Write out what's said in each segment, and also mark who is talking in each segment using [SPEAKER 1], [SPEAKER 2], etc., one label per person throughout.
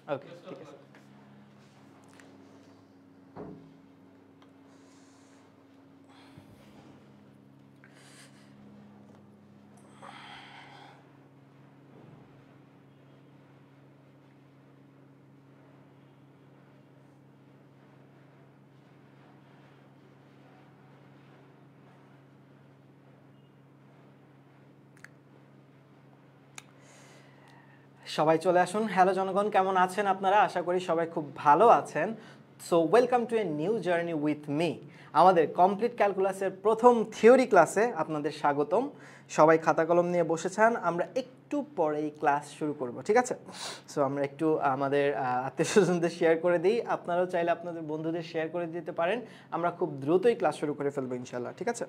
[SPEAKER 1] ওকে ঠিক আছে। সবাই চলে আসুন। হ্যালো জনগণ, কেমন আছেন আপনারা? আশা করি সবাই খুব ভালো আছেন। So welcome to a new journey with me. আমাদের কমপ্লিট ক্যালকুলাসের প্রথম থিওরি ক্লাসে আপনাদের স্বাগতম। সবাই খাতা কলম নিয়ে বসেছেন, আমরা একটু পরেই ক্লাস শুরু করব, ঠিক আছে? সো আমরা একটু আমাদের আত্মীয় স্বজনদের শেয়ার করে দিই, আপনারাও চাইলে আপনাদের বন্ধুদের শেয়ার করে দিতে পারেন। আমরা খুব দ্রুতই ক্লাস শুরু করে ফেলবো ইনশাল্লাহ, ঠিক আছে?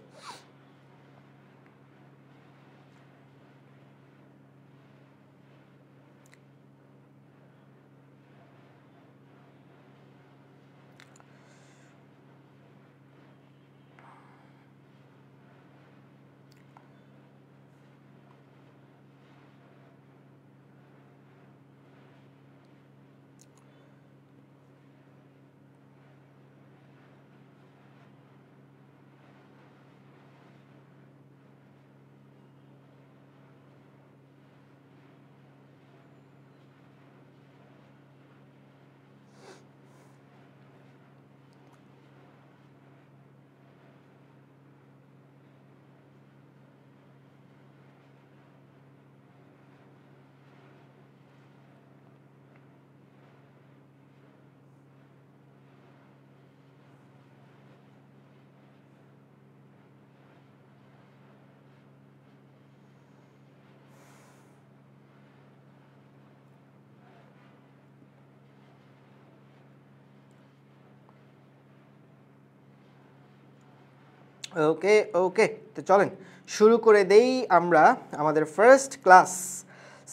[SPEAKER 1] ওকে ওকে, তো চলেন শুরু করে দেই আমরা আমাদের ফার্স্ট ক্লাস।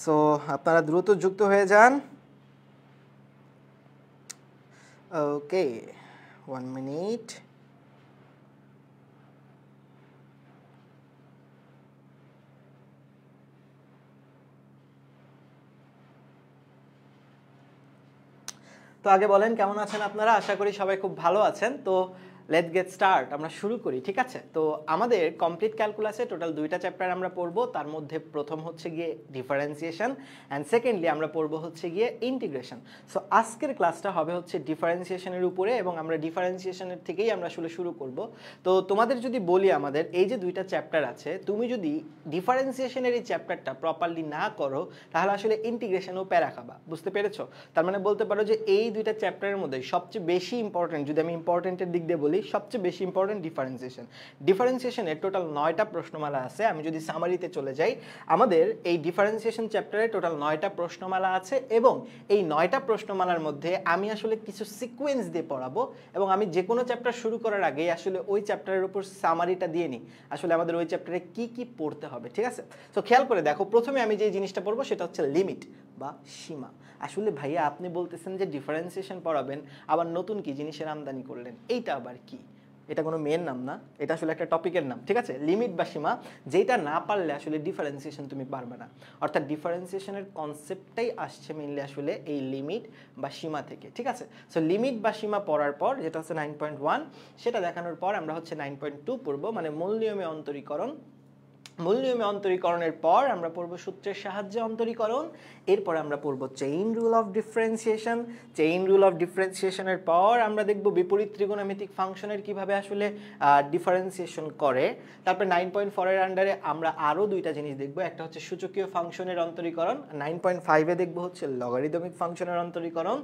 [SPEAKER 1] সো আপনারা দ্রুত যুক্ত হয়ে যান। ওকে, 1 মিনিট। তো আগে বলেন কেমন আছেন আপনারা? আশা করি সবাই খুব ভালো আছেন। তো লেটস গেট স্টার্ট, আমরা শুরু করি, ঠিক আছে? তো আমাদের কমপ্লিট ক্যালকুলাসে টোটাল 2টা চ্যাপ্টার আমরা পড়বো। তার মধ্যে প্রথম হচ্ছে গিয়ে ডিফারেন্সিয়েশন অ্যান্ড সেকেন্ডলি আমরা পড়বো হচ্ছে গিয়ে ইন্টিগ্রেশন। সো আজকের ক্লাসটা হবে হচ্ছে ডিফারেন্সিয়েশনের উপরে এবং আমরা ডিফারেন্সিয়েশনের থেকেই আমরা আসলে শুরু করব। তো তোমাদের যদি বলি, আমাদের এই যে 2টা চ্যাপ্টার আছে, তুমি যদি ডিফারেন্সিয়েশনের এই চ্যাপ্টারটা প্রপারলি না করো তাহলে আসলে ইন্টিগ্রেশনও প্যারা খাবা, বুঝতে পেরেছো? তার মানে বলতে পারো যে এই 2টা চ্যাপ্টারের মধ্যে সবচেয়ে বেশি ইম্পর্টেন্ট, যদি আমি ইম্পর্টেন্টের দিক দিয়ে বলি, সবচেয়ে বেশি ইম্পর্টেন্ট ডিফারেন্সিয়েশন। ডিফারেন্সিয়েশনের টোটাল 9টা প্রশ্নমালা আছে। আমি যদি সামারিতে চলে যাই, আমাদের এই ডিফারেন্সিয়েশন চ্যাপ্টারে টোটাল 9টা প্রশ্নমালা আছে এবং এই 9টা প্রশ্নমালার মধ্যে আমি আসলে কিছু সিকোয়েন্স দিয়ে পড়াবো এবং আমি যে কোনো চ্যাপ্টার শুরু করার আগেই আসলে ওই চ্যাপ্টারের উপর সামারিটা দিয়ে নিই, আসলে আমাদের ওই চ্যাপ্টারে কি কি পড়তে হবে, ঠিক আছে? তো খেয়াল করে দেখো, প্রথমে আমি যে জিনিসটা পড়বো সেটা হচ্ছে লিমিট বা সীমা। আসলে ভাইয়া আপনি বলতেছেন যে ডিফারেন্সিয়েশন পড়াবেন, আবার নতুন কি জিনিসের আমদানি করলেন, এইটা আবার কি? এটা কোনো মেয়ের নাম না, এটা আসলে একটা টপিকের নাম, ঠিক আছে? লিমিট বা সীমা, যেটা না পারলে আসলে ডিফারেন্সিয়েশন তুমি পারবে না। অর্থাৎ ডিফারেন্সিয়েশনের কনসেপ্টটাই আসছে মেইনলি আসলে এই লিমিট বা সীমা থেকে, ঠিক আছে? সো লিমিট বা সীমা পড়ার পর, যেটা হচ্ছে 9.1, সেটা দেখানোর পর আমরা হচ্ছে 9.2 পড়বো, মানে মূল নিয়মে অন্তরীকরণ। মূল নিয়মে অন্তরীকরণের পর আমরা পড়ব সূত্রের সাহায্যে অন্তরীকরণ। এরপর আমরা পড়ব chain rule of differentiation. Chain rule of ডিফারেন্সিয়েশনের পর আমরা দেখব বিপরীত ত্রিকোণমিতিক ফাংশনের কিভাবে আসলে ডিফারেন্সিয়েশন করে। তারপর 9.4 এর আন্ডারে আমরা আরও 2টা জিনিস দেখব, একটা হচ্ছে সূচকীয় ফাংশনের অন্তরীকরণ, 9.5-এ দেখব হচ্ছে লগারিদমিক ফাংশনের অন্তরীকরণ।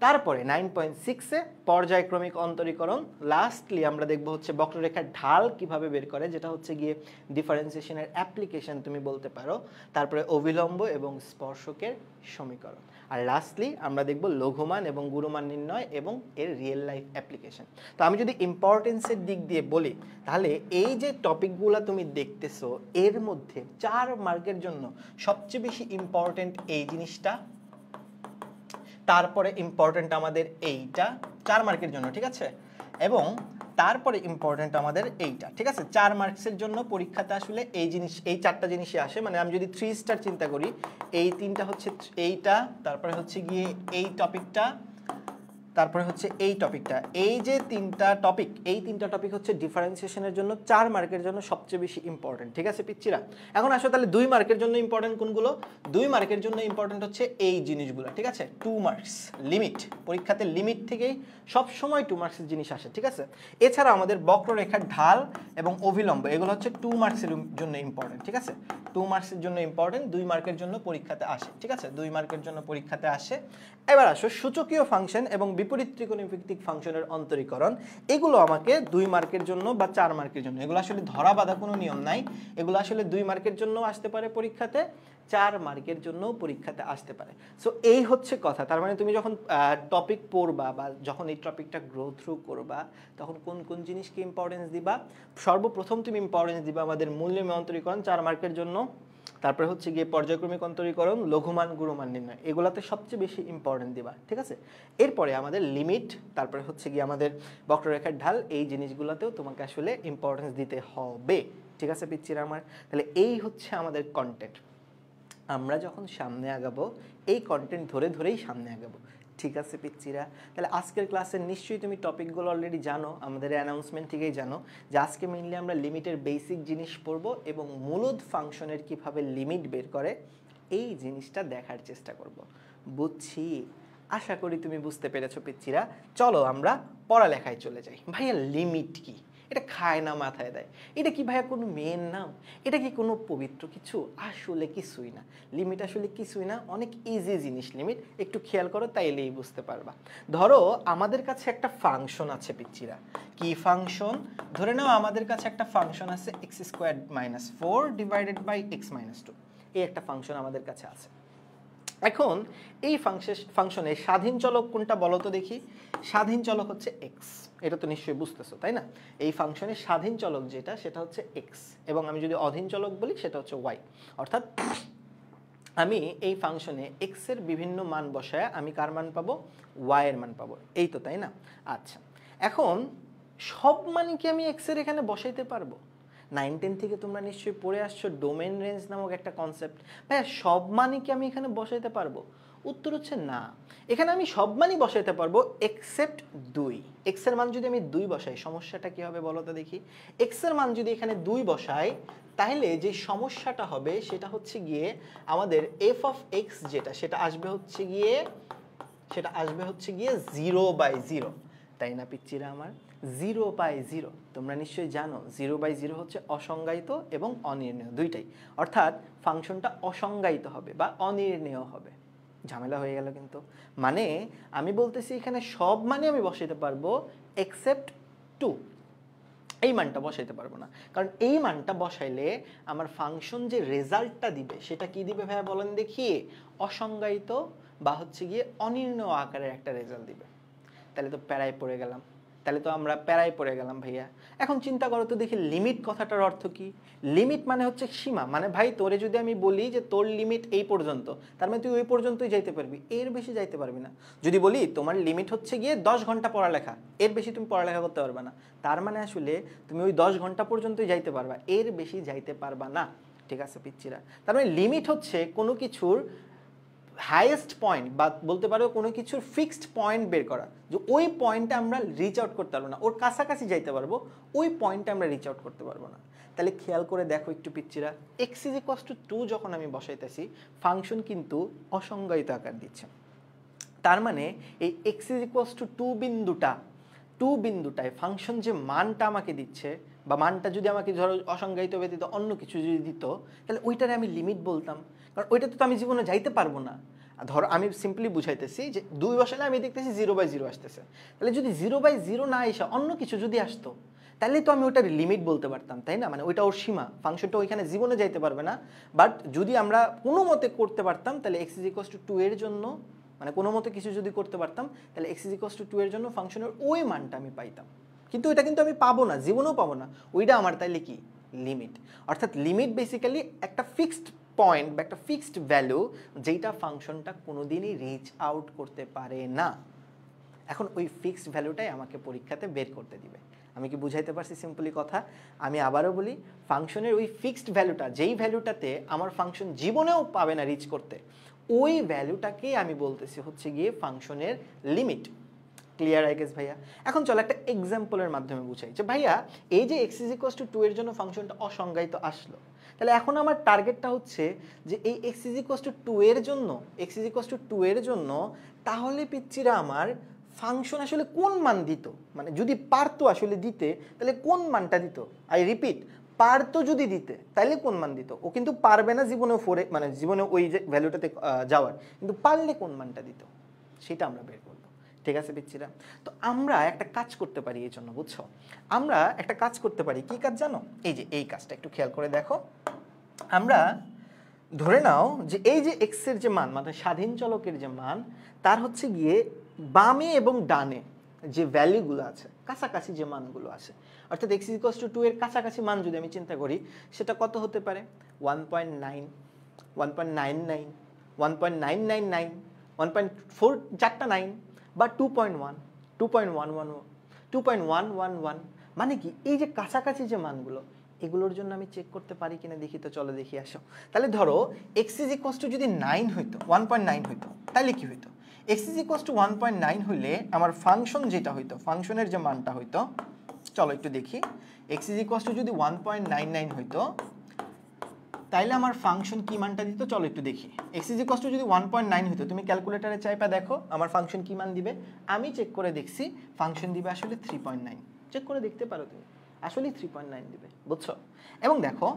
[SPEAKER 1] তারপরে 9.6-এ পর্যায়ক্রমিক অন্তরীকরণ। লাস্টলি আমরা দেখব হচ্ছে বক্ররেখার ঢাল কিভাবে বের করে, যেটা হচ্ছে গিয়ে ডিফারেন্সিয়েশনের অ্যাপ্লিকেশন তুমি বলতে পারো। তারপরে অবিলম্ব এবং স্পর্শকের সমীকরণ। আর লাস্টলি আমরা দেখব লঘুমান এবং গুরুমান নির্ণয় এবং এর রিয়েল লাইফ অ্যাপ্লিকেশন। তো আমি যদি ইম্পর্টেন্সের দিক দিয়ে বলি, তাহলে এই যে টপিকগুলো তুমি দেখতেছো এর মধ্যে 4 মার্কের জন্য সবচেয়ে বেশি ইম্পর্টেন্ট এই জিনিসটা, তারপরে ইম্পর্টেন্ট আমাদের এইটা 4 মার্কের জন্য, ঠিক আছে? এবং তারপরে ইম্পর্টেন্ট আমাদের এইটা, ঠিক আছে? 4 মার্কসের জন্য পরীক্ষাতে আসলে এই 4টা জিনিসই আসে। মানে আমি যদি 3 স্টার চিন্তা করি, এই 3টা হচ্ছে এইটা, তারপরে হচ্ছে গিয়ে এই টপিকটা, তারপরে হচ্ছে এই টপিকটা। এই যে 3টা টপিক, এই 3টা টপিক হচ্ছে ডিফারেন্সিয়েশনের জন্য 4 মার্কের জন্য সবচেয়ে বেশি ইম্পর্টেন্ট, ঠিক আছে পিচ্চিরা? এখন আসো তাহলে 2 মার্কের জন্য ইম্পর্টেন্ট কোনগুলো? 2 মার্কের জন্য ইম্পর্টেন্ট হচ্ছে এই জিনিসগুলো, ঠিক আছে? 2 মার্কস লিমিট, পরীক্ষাতে লিমিট থেকেই সব সময় 2 মার্কসের জিনিস আসে, ঠিক আছে? এছাড়া আমাদের বক্ররেখার ঢাল এবং অভিলম্ব, এগুলো হচ্ছে 2 মার্কসের জন্য ইম্পর্টেন্ট, ঠিক আছে? 2 মার্কসের জন্য ইম্পর্টেন্ট, 2 মার্কের জন্য পরীক্ষাতে আসে, ঠিক আছে? 2 মার্কের জন্য পরীক্ষাতে আসে। এবার আসো সূচকীয় ফাংশন এবং বিপরীত ত্রিকোণমিতিক ফাংশনের অন্তরীকরণ, এগুলো আমাকে 2 মার্কের জন্য বা 4 মার্কের জন্য, এগুলো আসলে ধরা বাঁধা কোনো নিয়ম নাই, এগুলো আসলে 2 মার্কের জন্য আসতে পারে পরীক্ষাতে, 4 মার্কের জন্য পরীক্ষাতে আসতে পারে। সো এই হচ্ছে কথা। তার মানে তুমি যখন টপিক পড়বা বা যখন এই টপিকটা গ্রো থ্রু করবা, তখন কোন কোন জিনিসকে ইম্পর্টেন্স দিবা? সর্বপ্রথম তুমি ইম্পর্টেন্স দিবা আমাদের মূল্যময় অন্তরীকরণ 4 মার্কের জন্য, তারপরে হচ্ছে গিয়ে পর্যায়ক্রমিক অন্তরীকরণ, লঘুমান গুরুমান নির্ণয়, এগুলাতে সবচেয়ে বেশি ইম্পর্টেন্ট দিবা, ঠিক আছে? এরপরে আমাদের লিমিট, তারপরে হচ্ছে গিয়ে আমাদের বক্ররেখার ঢাল, এই জিনিসগুলোতেও তোমাকে আসলে ইম্পর্টেন্স দিতে হবে, ঠিক আছে পিচ্চিরা আমার? তাহলে এই হচ্ছে আমাদের কন্টেন্ট। আমরা যখন সামনে আগাবো এই কন্টেন্ট ধরে ধরেই সামনে আগাবো, ঠিক আছে পিচ্চিরা? তাহলে আজকের ক্লাসে নিশ্চয়ই তুমি টপিকগুলো অলরেডি জানো, আমাদের অ্যানাউন্সমেন্ট থেকেই জানো যে আজকে মেইনলি আমরা লিমিটের বেসিক জিনিস পড়বো এবং মূলদ ফাংশনের কিভাবে লিমিট বের করে এই জিনিসটা দেখার চেষ্টা করব। বুঝছি, আশা করি তুমি বুঝতে পেরেছো পিচ্চিরা। চলো আমরা পড়ালেখায় চলে যাই। ভাইয়া লিমিট কি? এটা খায় না মাথায় দেয়, এটা কি ভাইয়া কোনো মেয়ের নাম? এটা কি কোনো পবিত্র কিছু? আসলে কিছুই না, লিমিট আসলে কিছুই না, অনেক ইজি জিনিস লিমিট। একটু খেয়াল করো তাইলেই বুঝতে পারবা। ধরো আমাদের কাছে একটা ফাংশন আছে পিচ্চিরা, কি ফাংশন? ধরে নাও আমাদের কাছে একটা ফাংশন আছে x² - 4 / x-2, এই একটা ফাংশন আমাদের কাছে আছে। এখন এই ফাংশনের স্বাধীন চলক কোনটা বলো তো দেখি? স্বাধীন চলক হচ্ছে এক্স, এটা তো নিশ্চয়ই বুঝতেছো তাই না? এই ফাংশনের স্বাধীন চলক যেটা সেটা হচ্ছে এক্স, এবং আমি যদি অধীন চলক বলি সেটা হচ্ছে ওয়াই। অর্থাৎ আমি এই ফাংশনে এক্স এর বিভিন্ন মান বসায় আমি কার মান পাবো? ওয়াই এর মান পাবো, এই তো তাই না? আচ্ছা, এখন সব মানে কি আমি এক্স এর এখানে বসাইতে পারবো? 9-10 থেকে তোমরা নিশ্চয়ই পড়ে আসছো ডোমেন রেঞ্জ নামক একটা কনসেপ্ট। ভাইয়া সব মানে কি আমি এখানে বসাইতে পারবো? উত্তর হচ্ছে না। এখানে আমি সব মানই বসাইতে পারবো এক্সেপ্ট 2। এক্স এর মান যদি আমি 2 বসাই, সমস্যাটা কি হবে বলো তো দেখি? এক্স এর মান যদি এখানে 2 বসাই, তাহলে যে সমস্যাটা হবে সেটা হচ্ছে গিয়ে আমাদের এফ অফ এক্স যেটা, সেটা আসবে হচ্ছে গিয়ে 0/0, তাই না পিচ্চিরা আমার? 0/0 তোমরা নিশ্চয়ই জানো 0/0 হচ্ছে অসংজ্ঞায়িত এবং অনির্ণেয় দুইটাই, অর্থাৎ ফাংশনটা অসংজ্ঞায়িত হবে বা অনির্ণেয় হবে। ঝামেলা হয়ে গেল কিন্তু। মানে আমি বলতেছি এখানে সব মানে আমি বসাইতে পারবো এক্সেপ্ট 2, এই মানটা বসাইতে পারবো না, কারণ এই মানটা বসাইলে আমার ফাংশন যে রেজাল্টটা দিবে সেটা কি দিবে ভাইয়া বলেন দেখি? অসংজ্ঞায়িত বা হচ্ছে গিয়ে অনির্ণেয় আকারের একটা রেজাল্ট দিবে। তাহলে তো প্যারায় পড়ে গেলাম, ভাইয়া। এখন চিন্তা করো তো দেখি লিমিট কথাটার অর্থ কি? লিমিট মানে হচ্ছে সীমা। মানে ভাই তোরে যদি আমি বলি যে তোর লিমিট এই পর্যন্ত, তার মানে তুই ওই পর্যন্তই যাইতে পারবি, এর বেশি যাইতে পারবি না। যদি বলি তোমার লিমিট হচ্ছে গিয়ে 10 ঘন্টা পড়ালেখা, এর বেশি তুমি পড়ালেখা করতে পারবে না, তার মানে আসলে তুমি ওই 10 ঘন্টা পর্যন্তই যাইতে পারবা, এর বেশি যাইতে পারবা না, ঠিক আছে পিচ্চিরা? তার মানে লিমিট হচ্ছে কোনো কিছুর হাইয়েস্ট পয়েন্ট বা বলতে পারো কোনো কিছুর ফিক্সড পয়েন্ট বের করা, যে ওই পয়েন্টে আমরা রিচ আউট করতে পারবো না, ওর কাছাকাছি যাইতে পারবো, ওই পয়েন্টে আমরা রিচ আউট করতে পারবো না। তাহলে খেয়াল করে দেখো একটু পিচ্চিরা, এক্স ইজ ইকুয়ালস টু 2 যখন আমি বসাইতেছি, ফাংশন কিন্তু অসংজ্ঞায়িত আকার দিচ্ছে। তার মানে এই এক্স ইজ ইকুয়ালস টু 2 বিন্দুটায় ফাংশন যে মানটা আমাকে দিচ্ছে, বা মানটা যদি আমাকে ধরো অসংজ্ঞায়িত ব্যতীত অন্য কিছু যদি দিত, তাহলে ওইটারে আমি লিমিট বলতাম, কারণ ওইটাতে তো আমি জীবনে যাইতে পারবো না। ধরো আমি সিম্পলি বুঝাইতেছি যে 2 বসালে আমি দেখতেছি 0/0 আসতেছে, তাহলে যদি 0/0 না এসে অন্য কিছু যদি আসতো, তাহলে তো আমি ওটার লিমিট বলতে পারতাম, তাই না? মানে ওইটা ওর সীমা, ফাংশনটা ওইখানে জীবনে যাইতে পারবে না। বাট যদি আমরা কোনো মতে করতে পারতাম, তাহলে এক্স ইজ ইকুয়ালস টু 2 এর জন্য, মানে কোনো মতে কিছু যদি করতে পারতাম, তাহলে এক্স ইজ ইকুয়ালস টু 2 এর জন্য ফাংশনের ওই মানটা আমি পাইতাম। কিন্তু এটা কিন্তু আমি পাবো না, জীবনেও পাবো না, ওইটা আমার তাইলে কি? লিমিট। অর্থাৎ লিমিট বেসিক্যালি একটা ফিক্সড পয়েন্ট বা একটা ফিক্সড ভ্যালু যেটা ফাংশনটা কোনোদিনই রিচ আউট করতে পারে না। এখন ওই ফিক্সড ভ্যালুটাই আমাকে পরীক্ষাতে বের করতে দিবে। আমি কি বুঝাইতে পারছি সিম্পলি কথা? আমি আবারও বলি, ফাংশনের ওই ফিক্সড ভ্যালুটা, যেই ভ্যালুটাতে আমার ফাংশন জীবনেও পাবে না রিচ করতে, ওই ভ্যালুটাকেই আমি বলতেছি হচ্ছে গিয়ে ফাংশনের লিমিট। ক্লিয়ার আই গেস ভাইয়া? এখন চলো একটা এক্সাম্পলের মাধ্যমে বুঝাই যে ভাইয়া এই যে x = 2 এর জন্য ফাংশনটা অসংজ্ঞায়িত আসলো, তাহলে এখন আমার টার্গেটটা হচ্ছে যে এই x = 2 এর জন্য, তাহলে পিচ্চিরা আমার ফাংশন আসলে কোন মান দিত, মানে যদি পারতো আসলে দিতে তাহলে কোন মানটা দিত। আই রিপিট, পারতো যদি দিতে তাহলে কোন মান দিত। ও কিন্তু পারবে না জীবনে মানে জীবনে ওই যে ভ্যালুটাতে যাওয়ার, কিন্তু পারলে কোন মানটা দিত সেটা আমরা বের করবো। ঠিক আছে পিচ্চিরা? তো আমরা একটা কাজ করতে পারি এই জন্য, বুঝছো? আমরা একটা কাজ করতে পারি, কি কাজ জানো? এই যে এই কাজটা একটু খেয়াল করে দেখো। আমরা ধরে নাও যে এই যে x এর যে মান, মানে স্বাধীন চলকের যে মান, তার হচ্ছে গিয়ে বামে এবং ডানে যে ভ্যালুগুলো আছে, কাছাকাছি যে মানগুলো আছে, অর্থাৎ x = 2 এর কাছাকাছি মান যদি আমি চিন্তা করি, সেটা কত হতে পারে? 1.9, 1.99, 1.999, 1.4, 4টা 9, বা 2.1, 2.111, 2.111। মানে কি এই যে কাছাকাছি যে মানগুলো, এগুলোর জন্য আমি চেক করতে পারি কিনা দেখি তো, চলো দেখি আসো। তাহলে ধরো x = যদি 9 হইতো, 1.9 হইতো, তাহলে কি হইতো? x = 1.9 হইলে আমার ফাংশন যেটা হইতো, ফাংশনের যে মানটা হইতো, চলো একটু দেখি। x = যদি 1.99 হইতো, তাইলে আমার ফাংশন কি মানটা দিত, চলো একটু দেখি। x = যদি 1.9 হইতো, তুমি ক্যালকুলেটরে চাইপা দেখো আমার ফাংশন কি মান দিবে। আমি চেক করে দেখছি ফাংশন দিবে আসলে 3.9। চেক করে দেখতে পারো তুমি, আসলে 3.9 দিবে, বুঝছো? এবং দেখো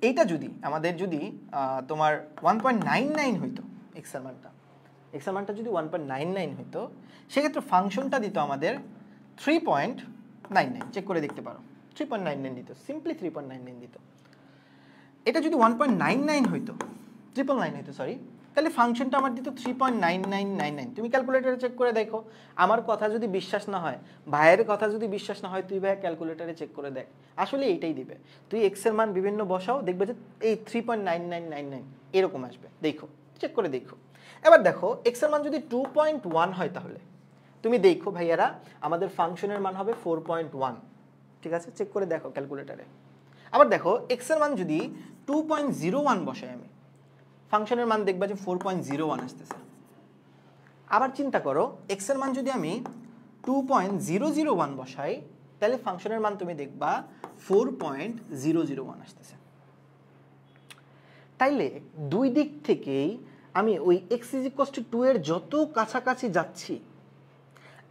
[SPEAKER 1] এইটা যদি আমাদের যদি তোমার 1.99 হইতো, x এর মানটা যদি 1.99 হইতো, সেক্ষেত্রে ফাংশনটা দিত আমাদের 3.99। চেক করে দেখতে পারো, 3.99 দিত, সিম্পলি 3.99 দিত। এটা যদি 1.99 হইতো, 999 হইতো, সরি, তাহলে ফাংশনটা আমার দিত 3.9999। তুমি ক্যালকুলেটরে চেক করে দেখো। আমার কথা যদি বিশ্বাস না হয়, ভাইয়ের কথা যদি বিশ্বাস না হয়, তুই ভাই ক্যালকুলেটরে চেক করে দেখ, আসলে এইটাই দিবে। তুই x এর মান বিভিন্ন বসাও, দেখবে যে এই 3.9999 এরকম আসবে। দেখো, চেক করে দেখো। এবার দেখো x এর মান যদি 2.1 হয়, তাহলে তুমি দেখো ভাইয়ারা আমাদের ফাংশনের মান হবে 4.1। ঠিক আছে, চেক করে দেখো ক্যালকুলেটরে। আবার দেখো x এর মান যদি 2.01 বসাই আমি, ফাংশনের মান দেখবা যে 4.01 আসতেছে। আবার চিন্তা করো x এর মান যদি আমি 2.001 বসাই, তাহলে ফাংশনের মান তুমি দেখবা 4.001 আসতেছে। তাইলে দুই দিক থেকেই আমি ওই x = 2 এর যত কাছাকাছি যাচ্ছি,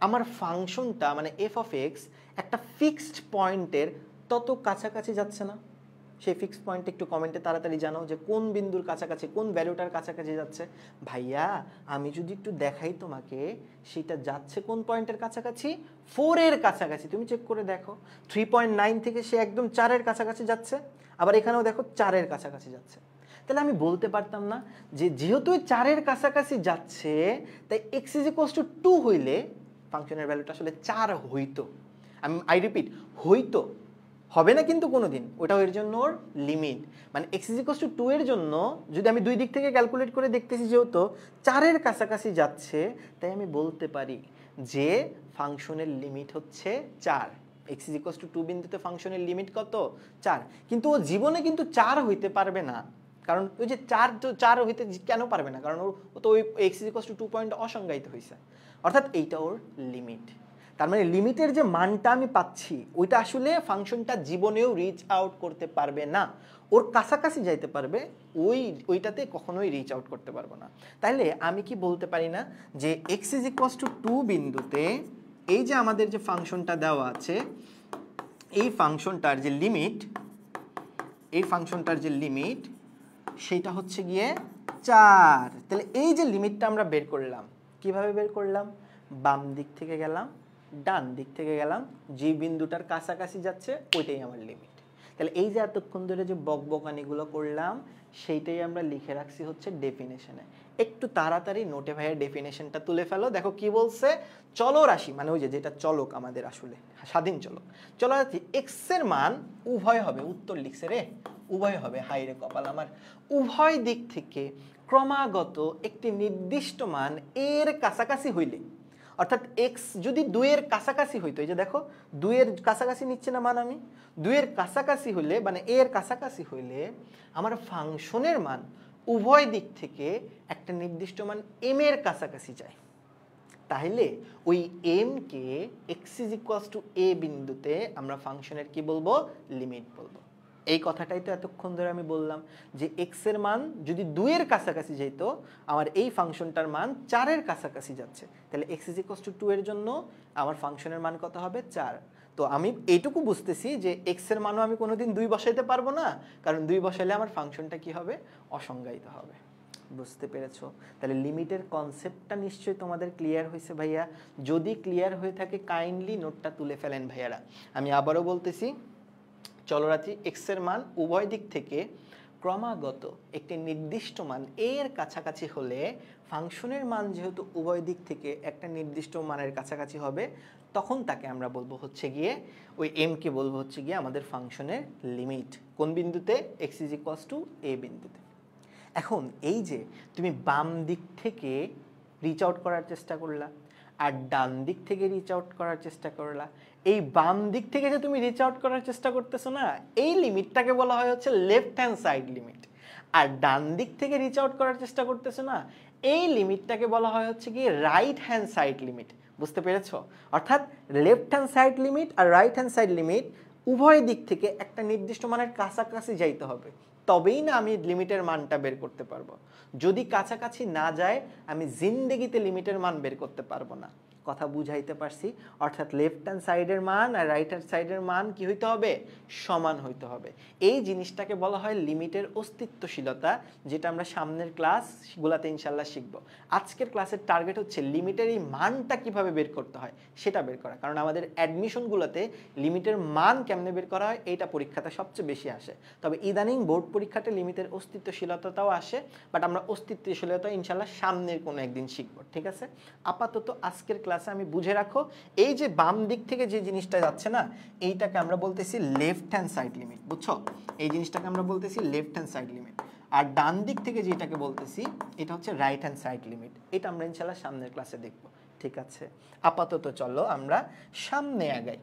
[SPEAKER 1] আমার ফাংশনটা মানে f(x) একটা ফিক্সড পয়েন্টের তত কাছাকাছি যাচ্ছে না? সেই ফিক্সড পয়েন্ট একটু কমেন্টে তাড়াতাড়ি জানাও যে কোন বিন্দুর কাছাকাছি, কোন ভ্যালুটার কাছাকাছি যাচ্ছে। ভাইয়া আমি যদি একটু দেখাই তোমাকে, সেটা যাচ্ছে কোন পয়েন্টের কাছাকাছি? 4 এর কাছাকাছি। তুমি চেক করে দেখো, 3.9 থেকে সে একদম 4 এর কাছাকাছি যাচ্ছে। আবার এখানেও দেখো 4 এর কাছাকাছি যাচ্ছে। তাহলে আমি বলতে পারতাম না যে যেহেতু 4 এর কাছাকাছি যাচ্ছে, তাই x = 2 হইলে ফাংশনের ভ্যালুটা আসলে 4 হইতো। আই রিপিট, হইতো, হবে না কিন্তু কোনোদিন। ওটা এর জন্য ওর লিমিট, মানে x = 2 এর জন্য যদি আমি দুই দিক থেকে ক্যালকুলেট করে দেখতেছি, যেহেতু 4 এর কাছাকাছি যাচ্ছে, তাই আমি বলতে পারি যে ফাংশনের লিমিট হচ্ছে 4। x = 2 বিন্দুতে ফাংশনের লিমিট কত? 4। কিন্তু ও জীবনে কিন্তু 4 হইতে পারবে না, কারণ ওই যে 4 হইতে কেন পারবে না? কারণ ও তো ওই x = 2 পয়েন্ট অসংজ্ঞায়িত হয়েছে, অর্থাৎ এইটা ওর লিমিট। তার মানে লিমিটের যে মানটা আমি পাচ্ছি, ওইটা আসলে ফাংশনটা জীবনেও রিচ আউট করতে পারবে না। ওর কাছাকাছি যাইতে পারবে, ওইটাতে কখনোই রিচ আউট করতে পারবো না। তাহলে আমি কি বলতে পারি না যে x = 2 বিন্দুতে এই যে আমাদের যে ফাংশনটা দেওয়া আছে, এই ফাংশনটার যে লিমিট, সেইটা হচ্ছে গিয়ে 4। তাহলে এই যে লিমিটটা আমরা বের করলাম, কিভাবে বের করলাম? বাম দিক থেকে গেলাম, ডান দিক থেকে গেলাম, যে বিন্দুটার কাছাকাছি যাচ্ছে ওইটাই আমার লিমিট। তাহলে এই যে এতক্ষণ ধরে যে বকবকানিগুলো করলাম, সেইটাই আমরা লিখে রাখছি হচ্ছে ডেফিনেশনে। একটু তাড়াতাড়ি নোটে ভাইয়ের ডেফিনেশনটা তুলে ফেলো। দেখো কি বলছে, চলরাশি মানে ওই যে যেটা চলক আমাদের আসলে স্বাধীন চলক, চলরাশি x এর মান উভয় হবে, উত্তর লিখছে রে, উভয় হবে। হাই রে কপাল আমার। উভয় দিক থেকে ক্রমাগত একটি নির্দিষ্ট মান এর কাছাকাছি হইলে, অর্থাৎ x যদি 2 এর কাছাকাছি হইতো, এই যে দেখো 2 এর কাছাকাছি নিচ্ছে না মান, আমি 2 এর কাছাকাছি হইলে মানে a এর কাছাকাছি হইলে আমার ফাংশনের মান উভয় দিক থেকে একটা নির্দিষ্ট মান m এর কাছাকাছি যায়। তাহলে ওই m কে x = a বিন্দুতে আমরা ফাংশনের কি বলবো, লিমিট বলবো। এই কথাটাই তো এতক্ষণ ধরে আমি বললাম যে x এর মান যদি 2 এর কাছাকাছি যেত, আমার এই ফাংশনটার মান 4 এর কাছাকাছি যাচ্ছে, তাহলে x = 2 এর জন্য আমার ফাংশনের মান কত হবে, 4। তো আমি এইটুকু বুঝতেছি যে x এর মানও আমি কোনোদিন 2 বসাইতে পারবো না, কারণ 2 বসাইলে আমার ফাংশনটা কি হবে, অসংজ্ঞায়িত হবে। বুঝতে পেরেছো? তাহলে লিমিটের কনসেপ্টটা নিশ্চয়ই তোমাদের ক্লিয়ার হয়েছে ভাইয়া। যদি ক্লিয়ার হয়ে থাকে কাইন্ডলি নোটটা তুলে ফেলেন ভাইয়ারা। আমি আবারও বলতেছি, চলরাশি x এর মান উভয় দিক থেকে ক্রমাগত একটি নির্দিষ্ট মান a এর কাছাকাছি হলে ফাংশনের মান যেহেতু উভয় দিক থেকে একটা নির্দিষ্ট মানের কাছাকাছি হবে, তখন তাকে আমরা বলবো হচ্ছে গিয়ে ওই m কে বলবো হচ্ছে গিয়ে আমাদের ফাংশনের লিমিট। কোন বিন্দুতে, x = a বিন্দুতে। এখন এই যে তুমি বাম দিক থেকে রিচ আউট করার চেষ্টা করলা আর ডান দিক থেকে রিচ আউট করার চেষ্টা করলা, এই বাম দিক থেকে যে তুমি রিচ আউট করার চেষ্টা করতেছো না, এই লিমিটটাকে বলা হয় হচ্ছে লেফট হ্যান্ড সাইড লিমিট। আর ডান দিক থেকে রিচ আউট করার চেষ্টা করতেছো না, এই লিমিটটাকে বলা হয় হচ্ছে কি রাইট হ্যান্ড সাইড লিমিট। বুঝতে পেরেছো? অর্থাৎ লেফট হ্যান্ড সাইড লিমিট আর রাইট হ্যান্ড সাইড লিমিট উভয় দিক থেকে একটা নির্দিষ্ট মানের কাছাকাছি যাইতে হবে, তবেই না আমি লিমিটের মানটা বের করতে পারবো। যদি কাছাকাছি না যায়, আমি জিন্দেগিতে লিমিটের মান বের করতে পারবো না। কথা বুঝাইতে পারছি? অর্থাৎ লেফট হ্যান্ড সাইডের মান আর রাইট হ্যান্ড সাইডের মান কি হইতে হবে, সমান হইতে হবে। এই জিনিসটাকে বলা হয় লিমিটের অস্তিত্বশীলতা, যেটা আমরা সামনের ক্লাসগুলোতে ইনশাল্লাহ শিখবো। আজকের ক্লাসের টার্গেট হচ্ছে লিমিটের এই মানটা কিভাবে বের করতে হয় সেটা বের করা, কারণ আমাদের অ্যাডমিশনগুলোতে লিমিটের মান কেমনে বের করা হয় এইটা পরীক্ষাতে সবচেয়ে বেশি আসে। তবে ইদানিং বোর্ড পরীক্ষাতে লিমিটের অস্তিত্বশীলতাটাও আসে, বাট আমরা অস্তিত্বশীলতা ইনশাল্লাহ সামনের কোনো একদিন শিখবো, ঠিক আছে? আপাতত আজকের ক্লাসে আমি বুঝে রাখো, এই যে বাম দিক থেকে যে জিনিসটা যাচ্ছে না, এইটাকে আমরা বলতেছি লেফট হ্যান্ড সাইড লিমিট। বুঝছো? এই জিনিসটাকে আমরা বলতেছি লেফট হ্যান্ড সাইড লিমিট। আর ডান দিক থেকে যেটাকে বলতেছি এটা হচ্ছে রাইট হ্যান্ড সাইড লিমিট। এটা আমরা ইনশাআল্লাহ সামনের ক্লাসে দেখব, ঠিক আছে? আপাতত চলো আমরা সামনে আগাই।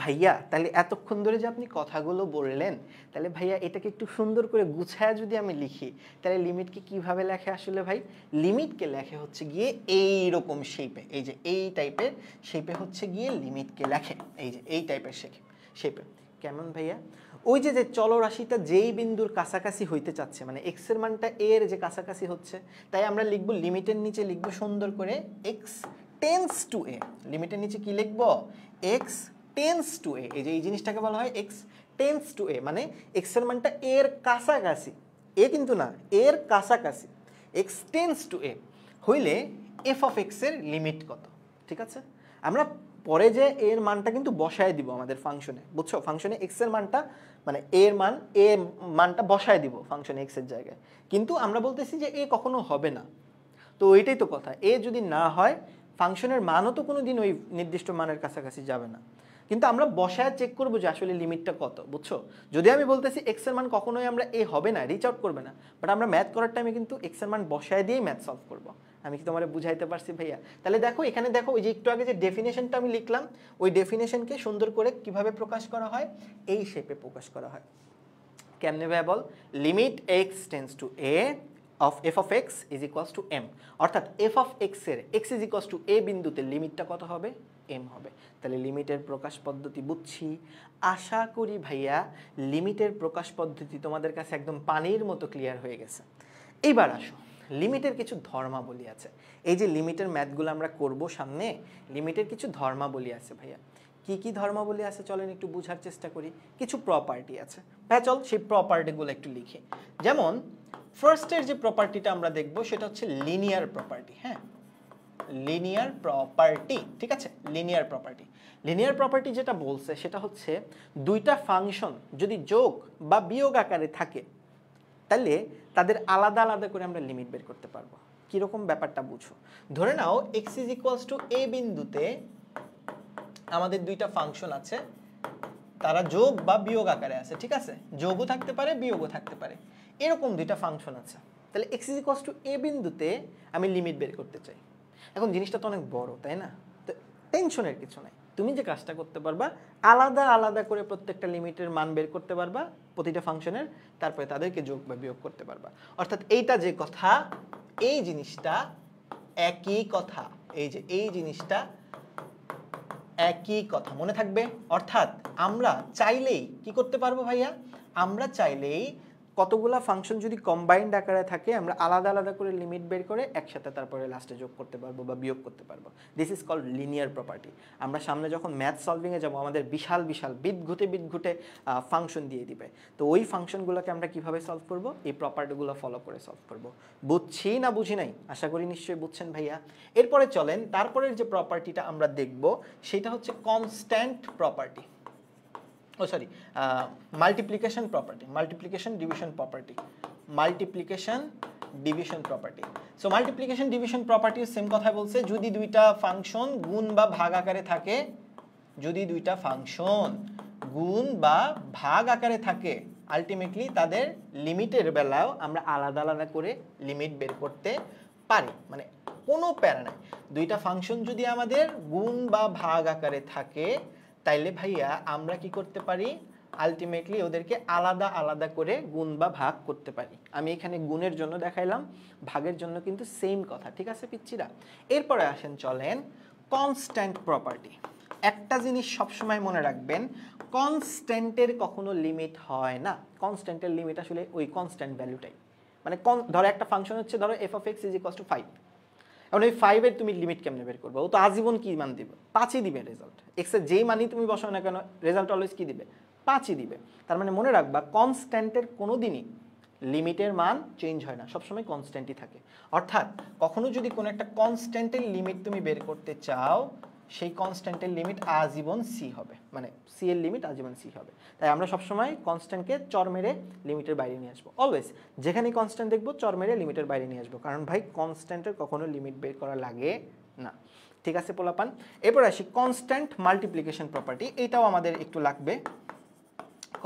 [SPEAKER 1] ভাইয়া তাহলে এতক্ষণ ধরে যে আপনি কথাগুলো বললেন, তাহলে ভাইয়া এটাকে একটু সুন্দর করে গুছায় যদি আমি লিখি, তাহলে লিমিটকে কিভাবে লেখে আসলে ভাই? লিমিটকে লেখে হচ্ছে গিয়ে এই রকম শেপে, এই যে এই টাইপের শেপে হচ্ছে গিয়ে লিমিটকে লেখে, এই যে এই টাইপের শেপে। কেমন ভাইয়া? ওই যে চলরাশিটা যেই বিন্দুর কাছাকাছি হইতে চাচ্ছে, মানে x এর মানটা a এর যে কাছাকাছি হচ্ছে, তাই আমরা লিখব লিমিটের নিচে লিখব সুন্দর করে x টেন্ডস টু a। লিমিটের নিচে কি লিখব? x tends to a। এই যে এই জিনিসটাকে বলা হয় x টেন্ডস টু a, মানে x এর মানটা a এর কাছাকাছি, a কিন্তু না, a এর কাছাকাছি, x টেন্ডস টু a হইলে f অফ x এর লিমিট কত? ঠিক আছে, আমরা পরে যে এর মানটা কিন্তু বসায় দিব আমাদের ফাংশনে। বুঝছো? ফাংশনে x এর মানটা মানে এর মান a মানটা বসায় দিব ফাংশনে x এর জায়গায়, কিন্তু আমরা বলতেছি যে a কখনো হবে না। তো ওইটাই তো কথা, a যদি না হয় ফাংশনের মানও তো কোনোদিন ওই নির্দিষ্ট মানের কাছাকাছি যাবে না, কিন্তু আমরা বসায় চেক করবো যে আসলে লিমিটটা কত। বুঝছো? যদি আমি বলতেছি x এর মান কখনোই আমরা a হবে না, রিচ আউট করবে না, বাট আমরা ম্যাথ করার টাইমে কিন্তু x এর মান বসায় দিয়েই ম্যাথ সলভ করবো। আমি কি তোমারে বুঝাইতে পারছি ভাইয়া? তাহলে দেখো এখানে দেখো, ওই যে একটু আগে যে ডেফিনেশনটা আমি লিখলাম, ওই ডেফিনেশনকে সুন্দর করে কিভাবে প্রকাশ করা হয়, এই শেপে প্রকাশ করা হয়। কেমনে ভাইয়া বল? Limit x tends to a of f of x is equals to m, অর্থাৎ f of x এর x is equals to a বিন্দুতে লিমিটটা কত হবে? m হবে। তাহলে লিমিটের প্রকাশ পদ্ধতি বুঝছি। আশা করি ভাইয়া লিমিটের প্রকাশ পদ্ধতি তোমাদের কাছে একদম পানির মতো ক্লিয়ার হয়ে গেছে। এইবার আসো, লিমিটের কিছু ধর্মাবলী আছে। এই যে লিমিটের ম্যাথগুলো আমরা করব সামনে, লিমিটের কিছু ধর্মাবলী আছে ভাইয়া। কি কি ধর্মাবলী আছে চলেন একটু বোঝার চেষ্টা করি। কিছু প্রপার্টি আছে ভাইয়া, চল সেই প্রপার্টিগুলো একটু লিখি। যেমন ফার্স্টের যে প্রপার্টিটা আমরা দেখব সেটা হচ্ছে লিনিয়ার প্রপার্টি। হ্যাঁ, লিনিয়ার প্রপার্টি, ঠিক আছে? লিনিয়ার প্রপার্টি, লিনিয়ার প্রপার্টি যেটা বলছে সেটা হচ্ছে দুইটা ফাংশন যদি যোগ বা বিয়োগ আকারে থাকে, তাহলে তাদের আলাদা আলাদা করে আমরা লিমিট বের করতে পারবো। কিরকম ব্যাপারটা বুঝো? ধরে নাও x is equals to a বিন্দুতে আমাদের দুইটা ফাংশন আছে, তারা যোগ বা বিয়োগ আকারে আছে, ঠিক আছে? যোগও থাকতে পারে, বিয়োগও থাকতে পারে, এরকম দুইটা ফাংশন আছে। তাহলে x is equals to a বিন্দুতে আমি লিমিট বের করতে চাই, এখন জিনিসটা তো অনেক বড়, তাই না? তো টেনশনের কিছু নাই, তুমি যে কাজটা করতে পারবা আলাদা আলাদা করে প্রত্যেকটা লিমিটের মান বের করতে পারবা প্রতিটা ফাংশনের, তারপরে তাদেরকে যোগ বা বিয়োগ করতে পারবা। অর্থাৎ এইটা যে কথা, এই জিনিসটা একই কথা, এই যে এই জিনিসটা একই কথা মনে থাকবে। অর্থাৎ আমরা চাইলেই কি করতে পারবো ভাইয়া, আমরা চাইলেই কতগুলা ফাংশন যদি কম্বাইন্ড আকারে থাকে আমরা আলাদা আলাদা করে লিমিট বের করে একসাথে তারপরে লাস্টে যোগ করতে পারবো বা বিয়োগ করতে পারবো। This is called linear property. আমরা সামনে যখন ম্যাথ সলভিংয়ে যাবো আমাদের বিশাল বিশাল বিদঘুটে ফাংশন দিয়ে দিবে, তো ওই ফাংশনগুলোকে আমরা কিভাবে সলভ করব, এই প্রপার্টিগুলো ফলো করে সলভ করব। বুঝছি না বুঝি নাই? আশা করি নিশ্চয়ই বুঝছেন ভাইয়া। এরপরে চলেন তারপরের যে প্রপার্টিটা আমরা দেখব সেটা হচ্ছে constant property, oh sorry multiplication property, multiplication division property, multiplication division property. So multiplication division property same কথা বলছে, যদি দুইটা ফাংশন গুণ বা ভাগ আকারে থাকে, যদি দুইটা ফাংশন গুণ বা ভাগ আকারে থাকে আলটিমেটলি তাদের লিমিটের বেলাও আমরা আলাদা আলাদা করে লিমিট বের করতে পারি, মানে কোনো প্যারা নাই। দুইটা ফাংশন যদি আমাদের গুণ বা ভাগ আকারে থাকে তাইলে ভাইয়া আমরা কি করতে পারি, আলটিমেটলি ওদেরকে আলাদা আলাদা করে গুণ বা ভাগ করতে পারি। আমি এখানে গুণের জন্য দেখাইলাম, ভাগের জন্য কিন্তু সেম কথা, ঠিক আছে পিচ্চিরা? এরপরে আসেন চলেন কনস্ট্যান্ট প্রপার্টি। একটা জিনিস সবসময় মনে রাখবেন, কনস্ট্যান্টের কখনো লিমিট হয় না। কনস্ট্যান্টের লিমিট আসলে ওই কনস্ট্যান্ট ভ্যালুটাই, মানে ধরো একটা ফাংশন হচ্ছে, ধরো f of x = 5, এখন ওই 5 এর তুমি লিমিট কেমনে বের করবে? ও তো আজীবন কি মান দিবে? 5ই দিবে রেজাল্ট। x এর যেই মানই তুমি বসাও না কেন রেজাল্ট অলওয়েজ কি দিবে? 5ই দিবে। তার মানে মনে রাখবা কনস্ট্যান্টের কোনো দিনই লিমিটের মান চেঞ্জ হয় না, সবসময় কনস্ট্যান্টই থাকে। অর্থাৎ কখনো যদি কোনো একটা কনস্ট্যান্টের লিমিট তুমি বের করতে চাও, সেই কনস্ট্যান্টের লিমিট আজীবন সি হবে, মানে সি এর লিমিট আজীবন সি হবে। তাই আমরা সবসময় কনস্ট্যান্টকে চর মেরে লিমিটের বাইরে নিয়ে আসবো, অলওয়েজ যেখানে কনস্ট্যান্ট দেখবো চর মেরে লিমিটের বাইরে নিয়ে আসবো, কারণ ভাই কনস্ট্যান্টের কখনো লিমিট বের করা লাগে না। ঠিক আছে পোলাপান? এরপর আসি কনস্ট্যান্ট মাল্টিপ্লিকেশন প্রপার্টি, এটাও আমাদের একটু লাগবে।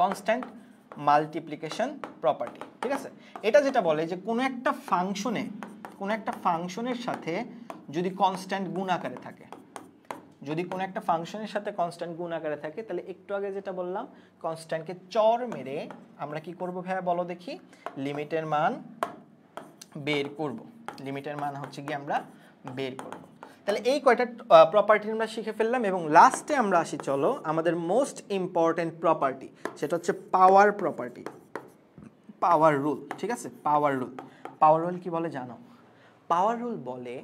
[SPEAKER 1] কনস্ট্যান্ট মাল্টিপ্লিকেশন প্রপার্টি, ঠিক আছে? এটা যেটা বলে যে কোনো একটা ফাংশনের সাথে যদি কনস্ট্যান্ট গুণ আকারে থাকে, যদি কোনো একটা ফাংশনের সাথে কনস্ট্যান্ট গুণ আকারে থাকে, তাহলে একটু আগে যেটা বললাম কনস্ট্যান্টকে চর মেরে আমরা কি করব ভাইয়া বলো দেখি, লিমিটের মান বের করব। লিমিটের মান হচ্ছে কি আমরা বের করব। তাহলে এই কয়টা প্রপার্টি আমরা শিখে ফেললাম, এবং লাস্টে আমরা আসি চলো আমাদের মোস্ট ইম্পর্টেন্ট প্রপার্টি, সেটা হচ্ছে পাওয়ার প্রপার্টি, পাওয়ার রুল। ঠিক আছে, পাওয়ার রুল। পাওয়ার রুল কি বলে জানো? পাওয়ার রুল বলে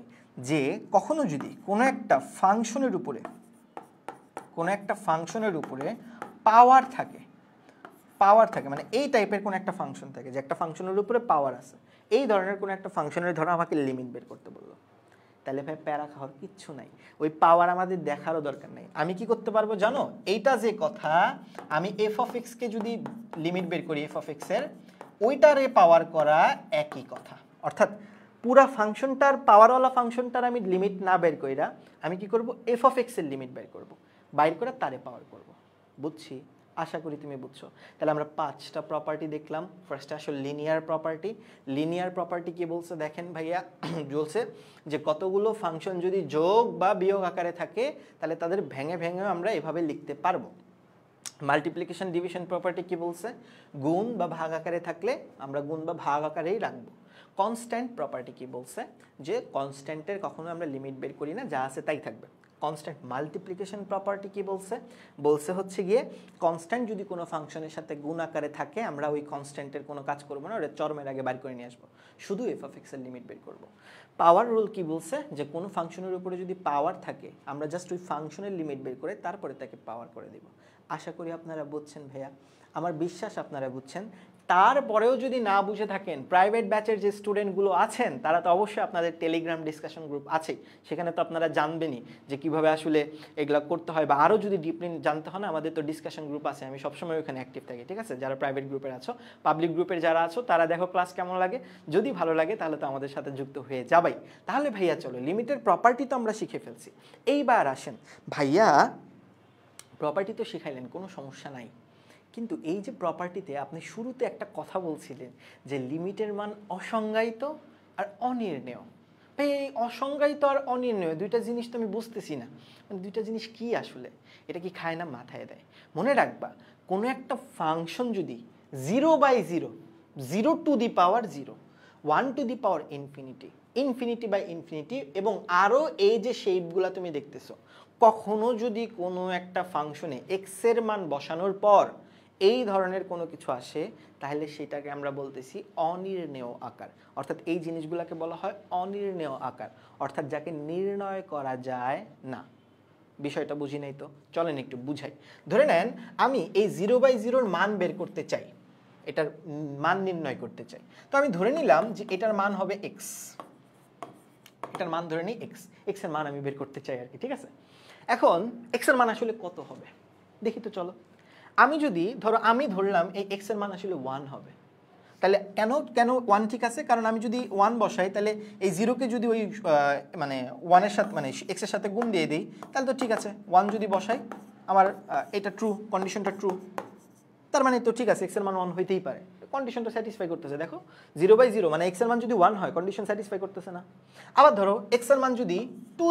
[SPEAKER 1] যে কখনো যদি কোনো একটা ফাংশনের উপরে পাওয়ার থাকে, মানে এই টাইপের কোনো একটা ফাংশন থাকে যে একটা ফাংশনের উপরে পাওয়ার আছে, এই ধরনের কোনো একটা ফাংশনের ধরো আমাকে লিমিট বের করতে বললো, তাহলে ভাই প্যারা খাওয়ার কিচ্ছু নাই, ওই পাওয়ার আমাদের দেখারও দরকার নেই। আমি কি করতে পারবো জানো? এইটা যে কথা, আমি f of x কে যদি লিমিট বের করি, f of x এর ওইটারে পাওয়ার করা একই কথা। অর্থাৎ পুরা ফাংশনটার পাওয়ারওয়ালা ফাংশনটার আমি লিমিট না বের কইরা আমি কি করব, f of x এর লিমিট বের করব, বাইর করে তারে পাওয়ার করব। বুঝছি? আশা করি তুমি বুঝছো। তাহলে আমরা 5টা প্রপার্টি দেখলাম। ফার্স্টে আসলে লিনিয়ার প্রপার্টি। লিনিয়ার প্রপার্টি কি বলছে দেখেন ভাইয়া, বলছে যে কতগুলো ফাংশন যদি যোগ বা বিয়োগ আকারে থাকে তাহলে তাদের ভেঙে ভেঙে আমরা এভাবে লিখতে পারবো। মাল্টিপ্লিকেশন ডিভিশন প্রপার্টি কি বলছে, গুণ বা ভাগ আকারে থাকলে আমরা গুণ বা ভাগ আকারেই রাখবো। কনস্ট্যান্ট প্রপার্টি কি বলছে, যে কনস্ট্যান্টের কখনো আমরা লিমিট বের করি না, যা আছে তাই থাকবে। কনস্ট্যান্ট মাল্টিপ্লিকেশন প্রপার্টি কি বলছে, বলছে হচ্ছে গিয়ে কনস্ট্যান্ট যদি কোনো ফাংশনের সাথে গুণ আকারে থাকে আমরা ওই কনস্ট্যান্টের কোনো কাজ করবো না, ওটা চরমের আগে বাইর করে নিয়ে আসবো, শুধু f of x এর লিমিট বের করবো। পাওয়ার রুল কি বলছে, যে কোনো ফাংশনের উপরে যদি পাওয়ার থাকে আমরা জাস্ট ওই ফাংশনের লিমিট বের করে তারপরে তাকে পাওয়ার করে দিব। আশা করি আপনারা বুঝছেন ভাইয়া, আমার বিশ্বাস আপনারা বুঝছেন। তারপরেও যদি না বুঝে থাকেন, প্রাইভেট ব্যাচের যে স্টুডেন্টগুলো আছেন তারা তো অবশ্যই আপনাদের টেলিগ্রাম ডিসকাশন গ্রুপ আছেই, সেখানে তো আপনারা জানবেনই যে কিভাবে আসলে এগুলো করতে হয়, বা আরও যদি ডিপলি জানতে হয় না, আমাদের তো ডিসকাশন গ্রুপ আছে, আমি সবসময় ওখানে অ্যাক্টিভ থাকি। ঠিক আছে, যারা প্রাইভেট গ্রুপের আছো, পাবলিক গ্রুপের যারা আছো তারা দেখো ক্লাস কেমন লাগে, যদি ভালো লাগে তাহলে তো আমাদের সাথে যুক্ত হয়ে যাবাই। তাহলে ভাইয়া চলো লিমিটের প্রপার্টি তো আমরা শিখে ফেলছি, এইবার আসেন ভাইয়া প্রপার্টি তো শিখাইলেন, কোনো সমস্যা নাই, কিন্তু এই যে প্রপার্টিতে আপনি শুরুতে একটা কথা বলছিলেন যে লিমিটের মান অসংজ্ঞায়িত আর অনির্ণেয়, ভাই এই অসংজ্ঞায়িত আর অনির্ণয় দুইটা জিনিস তো আমি বুঝতেছি না, মানে দুইটা জিনিস কি আসলে, এটা কি খায় না মাথায় দেয়? মনে রাখবা কোনো একটা ফাংশন যদি 0/0, 0 to the power 0, 1 to the power infinity, infinity এবং আরও এই যে শেপগুলো তুমি দেখতেছো, কখনো যদি কোনো একটা ফাংশনে এক্স এর মান বসানোর পর এই ধরনের কোনো কিছু আসে, তাহলে সেটাকে আমরা বলতেছি অনির্ণেয় আকার। অর্থাৎ এই জিনিসগুলোকে বলা হয় অনির্ণেয় আকার, অর্থাৎ যাকে নির্ণয় করা যায় না। বিষয়টা বুঝি নাই তো, চলেন একটু বুঝাই। ধরে নেন আমি এই 0/0 মান বের করতে চাই, এটার মান নির্ণয় করতে চাই। তো আমি ধরে নিলাম যে এটার মান হবে এক্স, এটার মান ধরে নিই এক্স, এক্স এর মান আমি বের করতে চাই আর কি, ঠিক আছে? এখন এক্স এর মান আসলে কত হবে দেখি তো, চলো। আমি যদি ধরো আমি ধরলাম এই এক্স এর মান আসলে 1 হবে, তাহলে কেন কেন 1 ঠিক আছে, কারণ আমি যদি 1 বসাই তাহলে এই 0কে যদি ওই মানে 1 এর সাথে মানে এক্স এর সাথে গুণ দিয়ে দিই তাহলে তো ঠিক আছে। 1 যদি বসাই আমার এটা ট্রু, কন্ডিশনটা ট্রু, তার মানে তো ঠিক আছে এক্স এর মান 1 হইতেই পারে, কন্ডিশনটা স্যাটিসফাই করতেছে। দেখো 0/0 মানে এক্স এর মান যদি 1 হয় কন্ডিশন স্যাটিসফাই করতেছে না। আবার ধরো এক্স এর মান যদি 2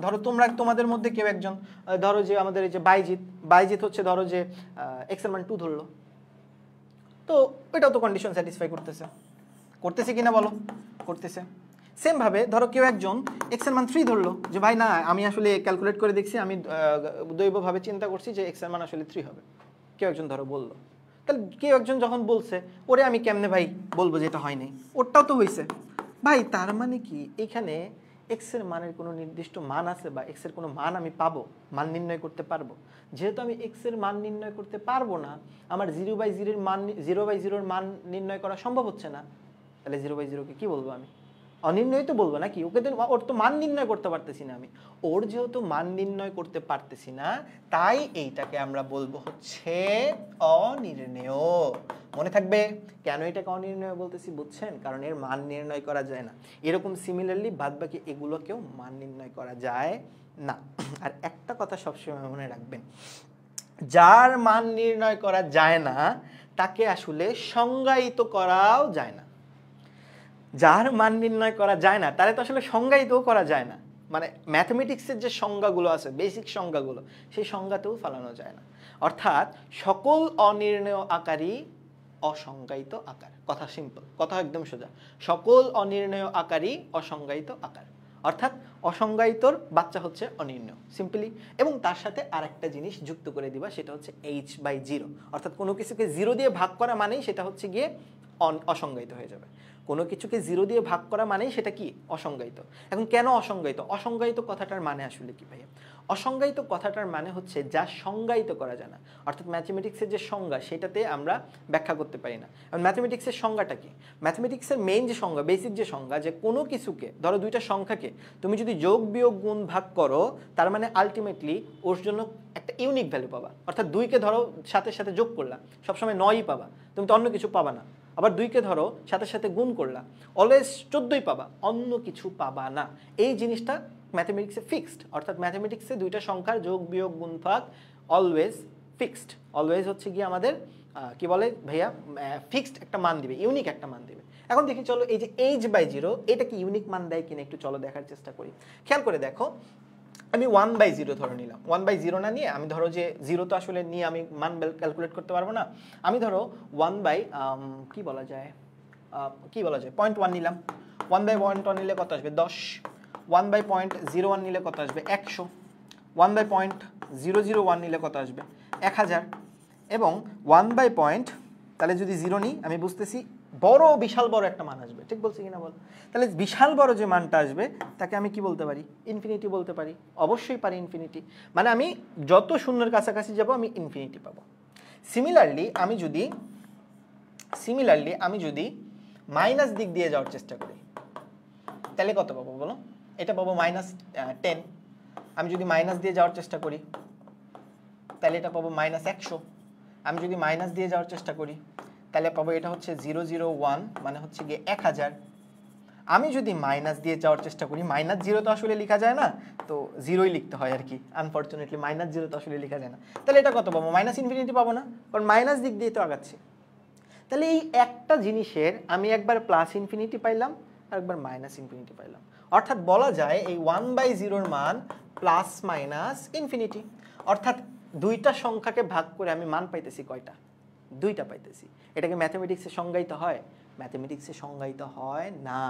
[SPEAKER 1] ধরো তোমরা তোমাদের মধ্যে কেউ একজন ধরো যে আমাদের এই যে বাইজিৎ হচ্ছে ধরো যে এক্স এর মান 2 ধরলো, তো এটাও তো কন্ডিশন স্যাটিসফাই করতেছে কিনা বলো, করতেছে। সেম ভাবে ধরো কেউ একজন এক্স এর মান 3 ধরলো, যে ভাই না আমি আসলে ক্যালকুলেট করে দেখছি, আমি দৈবভাবে চিন্তা করছি যে এক্স এর মান আসলে 3 হবে, কেউ একজন ধরো বললো। তাহলে কেউ একজন যখন বলছে ওরে আমি কেমনে ভাই বলবো যেটা হয় নাই, ওরটাও তো হয়েছে ভাই। তার মানে কি এখানে এক্স এর মানের কোনো নির্দিষ্ট মান আছে বা এক্স এর কোনো মান আমি পাবো, মান নির্ণয় করতে পারবো? যেহেতু আমি এক্স এর মান নির্ণয় করতে পারবো না, আমার 0/0 মান নির্ণয় করা সম্ভব হচ্ছে না, তাহলে 0/0 কে কি বলবো আমি? অনির্ণয় তো বলবো নাকি? ওকে তো ওর তো মান নির্ণয় করতে পারতেছি না আমি, ওর যেহেতু মান নির্ণয় করতে পারতেছি না তাই এইটাকে আমরা বলবো হচ্ছে অনির্ণেয়। মনে থাকবে কেন এটাকে অনির্ণেয় বলতেছি, বুঝছেন? কারণ এর মান নির্ণয় করা যায় না। এরকম সিমিলারলি বাদবাকি এগুলোকেও মান নির্ণয় করা যায় না। আর একটা কথা সবসময় মনে রাখবেন, যার মান নির্ণয় করা যায় না তাকে আসলে সংজ্ঞায়িত করাও যায় না। যার মান নির্ণয় করা যায় না তাহলে তো আসলে সংজ্ঞায়িতও করা যায় না, মানে ম্যাথমেটিক্সের যে সংজ্ঞাগুলো আছে বেসিক সংজ্ঞাগুলো সেই সংজ্ঞাতেও ফেলানো যায় না। অর্থাৎ সকল অনির্ণেয় আকারই অসংজ্ঞায়িত আকার। কথা সিম্পল, কথা একদম সোজা, সকল অনির্ণেয় আকারই অসংজ্ঞায়িত আকার। অর্থাৎ অসংজ্ঞায়িতর বাচ্চা হচ্ছে অনির্ণেয়, সিম্পলি। এবং তার সাথে আরেকটা জিনিস যুক্ত করে দিবা, সেটা হচ্ছে h/0। অর্থাৎ কোনো কিছুকে 0 দিয়ে ভাগ করা মানেই সেটা হচ্ছে গিয়ে অসংজ্ঞায়িত হয়ে যাবে। কোনো কিছুকে 0 দিয়ে ভাগ করা মানেই সেটা কি? অসংজ্ঞায়িত। এখন কেন অসংজ্ঞায়িত? অসংজ্ঞায়িত কথাটার মানে আসলে কি ভাইয়া? অসংজ্ঞায়িত কথাটার মানে হচ্ছে যা সংজ্ঞায়িত করা যায় না। অর্থাৎ ম্যাথমেটিক্সের যে সংজ্ঞা সেটাতে আমরা ব্যাখ্যা করতে পারি না। এবং ম্যাথমেটিক্সের সংজ্ঞাটা কি? ম্যাথমেটিক্সের মেইন যে সংজ্ঞা, বেসিক যে সংজ্ঞা, যে কোনো কিছুকে ধরো দুইটা সংখ্যাকে তুমি যদি যোগ বিয়োগ গুণ ভাগ করো তার মানে আলটিমেটলি ওর জন্য একটা ইউনিক ভ্যালু পাবা। অর্থাৎ 2কে ধরো সাথে সাথে যোগ করলা সবসময় 9ই পাবা, তুমি তো অন্য কিছু পাবা না। আবার 2কে ধরো সাথে সাথে গুণ করলা, অলওয়েজ 14ই পাবা, অন্য কিছু পাবা না। এই জিনিসটা ম্যাথমেটিক্সে ফিক্সড। অর্থাৎ ম্যাথমেটিক্সে দুইটা সংখ্যার যোগ বিয়োগ গুণভাগ অলওয়েজ ফিক্সড। অলওয়েজ হচ্ছে কি আমাদের কি বলে ভাইয়া, ফিক্সড একটা মান দিবে, ইউনিক একটা মান দিবে। এখন দেখি চলো এই যে h/0 এটা কি ইউনিক মান দেয় কিনা একটু চলো দেখার চেষ্টা করি। খেয়াল করে দেখো, আমি 1/0 ধরে নিলাম। 1/0 না নিয়ে আমি ধরো যে 0 তো আসলে নিয়ে আমি মান ক্যালকুলেট করতে পারবো না, আমি ধরো 1 কি বলা যায় 0.1 নিলাম। 1/0.1 নিলে কত আসবে? 10। 1/0.01 নিলে কত আসবে? 100। 1/001 নিলে কত আসবে? 1000। এবং 1/. তাহলে যদি 0 নিই আমি বুঝতেছি বড়, বিশাল বড় একটা মান আসবে, ঠিক বলছি কিনা বল? তাহলে বিশাল বড় যে মানটা আসবে তাকে আমি কি বলতে পারি? ইনফিনিটি বলতে পারি। অবশ্যই পারি ইনফিনিটি, মানে আমি যত শূন্যের কাছাকাছি যাব আমি ইনফিনিটি পাবো। সিমিলারলি আমি যদি মাইনাস দিক দিয়ে যাওয়ার চেষ্টা করি তাহলে কত পাবো বলো? এটা পাবো -10। আমি যদি মাইনাস দিয়ে যাওয়ার চেষ্টা করি তাহলে এটা পাবো -100। আমি যদি মাইনাস দিয়ে যাওয়ার চেষ্টা করি তাহলে পাবো এটা হচ্ছে 001, মানে হচ্ছে গিয়ে 1000। আমি যদি মাইনাস দিয়ে যাওয়ার চেষ্টা করি, -0 তো আসলে লেখা যায় না, তো 0ই লিখতে হয় আর কি, আনফরচুনেটলি -0 তো আসলে লেখা যায় না। তাহলে এটা কত পাবো? -ইনফিনিটি পাবো না, কারণ মাইনাস দিক দিয়ে তো আগাচ্ছি। তাহলে এই একটা জিনিসের আমি একবার +∞ পাইলাম, আরেকবার মাইনাস ইনফিনিটি পাইলাম। অর্থাৎ বলা যায় এই 1/0 এর মান প্লাস মাইনাস ইনফিনিটি। অর্থাৎ দুইটা সংখ্যাকে ভাগ করে আমি মান পাইতেছি কয়টা? দুইটা পাইতেছি। এটাকে ম্যাথমেটিক্সে সংজ্ঞায়িত হয়? ম্যাথমেটিক্সে সংজ্ঞায়িত হয় না।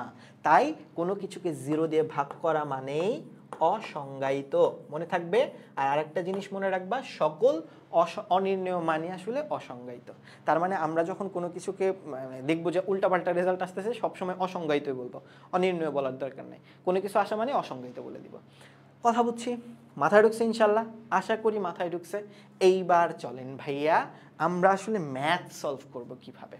[SPEAKER 1] তাই কোনো কিছুকে 0 দিয়ে ভাগ করা মানেই অসংজ্ঞায়িত, মনে থাকবে। আর আরেকটা জিনিস মনে রাখবা, সকল অনির্ণেয় মানই আসলে অসংজ্ঞায়িত। তার মানে আমরা যখন কোনো কিছুকে দেখবো যে উল্টাপাল্টা রেজাল্ট আসতেছে, সবসময় অসংজ্ঞায়িতই বলবো, অনির্ণেয় বলার দরকার নেই। কোনো কিছু আসা মানে অসংজ্ঞায়িত বলে দিব। কথা বুঝছি? মাথায় ঢুকছে ইনশাল্লাহ? আশা করি মাথায় ঢুকছে। এইবার চলেন ভাইয়া আমরা আসলে ম্যাথ সলভ করব কিভাবে,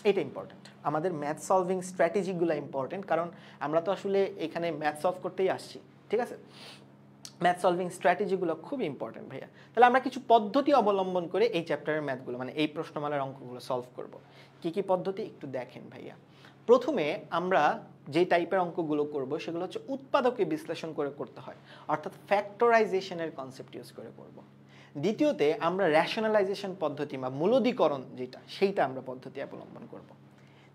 [SPEAKER 1] এটা ইম্পর্টেন্ট। আমাদের ম্যাথ সলভিং স্ট্র্যাটেজিগুলো ইম্পর্টেন্ট, কারণ আমরা তো আসলে এখানে ম্যাথ সলভ করতেই আসছি, ঠিক আছে? ম্যাথ সলভিং স্ট্র্যাটেজিগুলো খুব ইম্পর্টেন্ট ভাইয়া। তাহলে আমরা কিছু পদ্ধতি অবলম্বন করে এই চ্যাপ্টারের ম্যাথগুলো, মানে এই প্রশ্নমালার অঙ্কগুলো সলভ করব। কি কি পদ্ধতি একটু দেখেন ভাইয়া। প্রথমে আমরা যে টাইপের অঙ্কগুলো করব সেগুলো হচ্ছে উৎপাদকে বিশ্লেষণ করে করতে হয়, অর্থাৎ ফ্যাক্টরাইজেশনের কনসেপ্ট ইউজ করে করব। দ্বিতীয়তে আমরা র্যাশনালাইজেশন পদ্ধতি বা মূলদীকরণ যেটা, সেইটা আমরা পদ্ধতি অবলম্বন করব।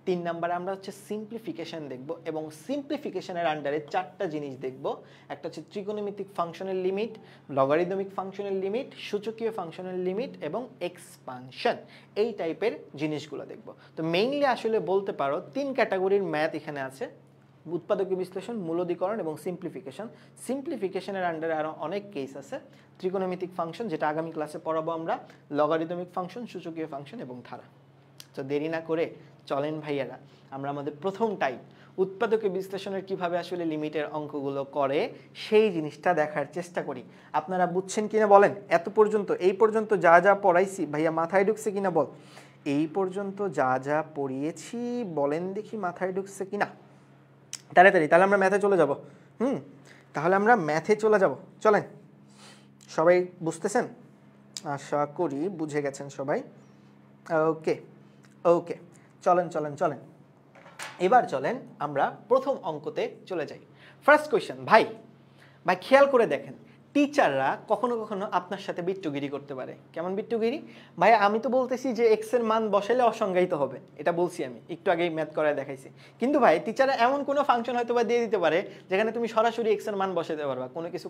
[SPEAKER 1] 3 নম্বরে আমরা হচ্ছে সিম্পলিফিকেশন দেখব, এবং সিম্পলিফিকেশনের আন্ডারে 4টা জিনিস দেখব। একটা হচ্ছে ত্রিকোণমিতিক ফাংশনের লিমিট, লগারিদমিক ফাংশনের লিমিট, সূচকীয় ফাংশনের লিমিট এবং এক্সপানশন, এই টাইপের জিনিসগুলো দেখব। তো মেইনলি আসলে বলতে পারো 3 ক্যাটাগরির ম্যাথ এখানে আছে: উৎপাদকীয় বিশ্লেষণ, মূলদীকরণ এবং সিম্পলিফিকেশন। সিম্পলিফিকেশনের আন্ডারে আরও অনেক কেস আছে: ত্রিকোণমিতিক ফাংশন, যেটা আগামী ক্লাসে পড়াবো আমরা, লগারিদমিক ফাংশন, সূচকীয় ফাংশন এবং ধারা। তো দেরি না করে চলেন ভাইয়ারা আমরা আমাদের প্রথম টাইপ উৎপাদকীয় বিশ্লেষণের কিভাবে আসলে লিমিটের অঙ্কগুলো করে সেই জিনিসটা দেখার চেষ্টা করি। আপনারা বুঝছেন কিনা বলেন? এত পর্যন্ত, এই পর্যন্ত যা যা পড়াইছি ভাইয়া মাথায় ঢুকছে কিনা বল? এই পর্যন্ত যা যা পড়িয়েছি বলেন দেখি মাথায় ঢুকছে কিনা। তাড়াতাড়ি, তাহলে আমরা ম্যাথে চলে যাব। তাহলে আমরা ম্যাথে চলে যাব। চলেন, সবাই বুঝতেছেন? আশা করি বুঝে গেছেন সবাই। ওকে ওকে, চলেন চলেন চলেন, এবার চলেন আমরা প্রথম অঙ্কতে চলে যাই। First question. ভাই খেয়াল করে দেখেন, টিচাররা কখনো কখনো আপনার সাথে বিট্টুগিরি করতে পারে। কেমন বিট্টুগিরি? ভাই আমি তো বলতেছি যে এক্স এর মান বসাইলে অসংজ্ঞায়িত হবে, এটা বলছি আমি, একটু আগেই ম্যাথ করায় দেখাইছি। কিন্তু ভাই টিচাররা এমন কোনো ফাংশন হয়তো বা দিয়ে দিতে পারে যেখানে তুমি সরাসরি এক্স এর মান বসাইতে পারবা, কোনো কিছু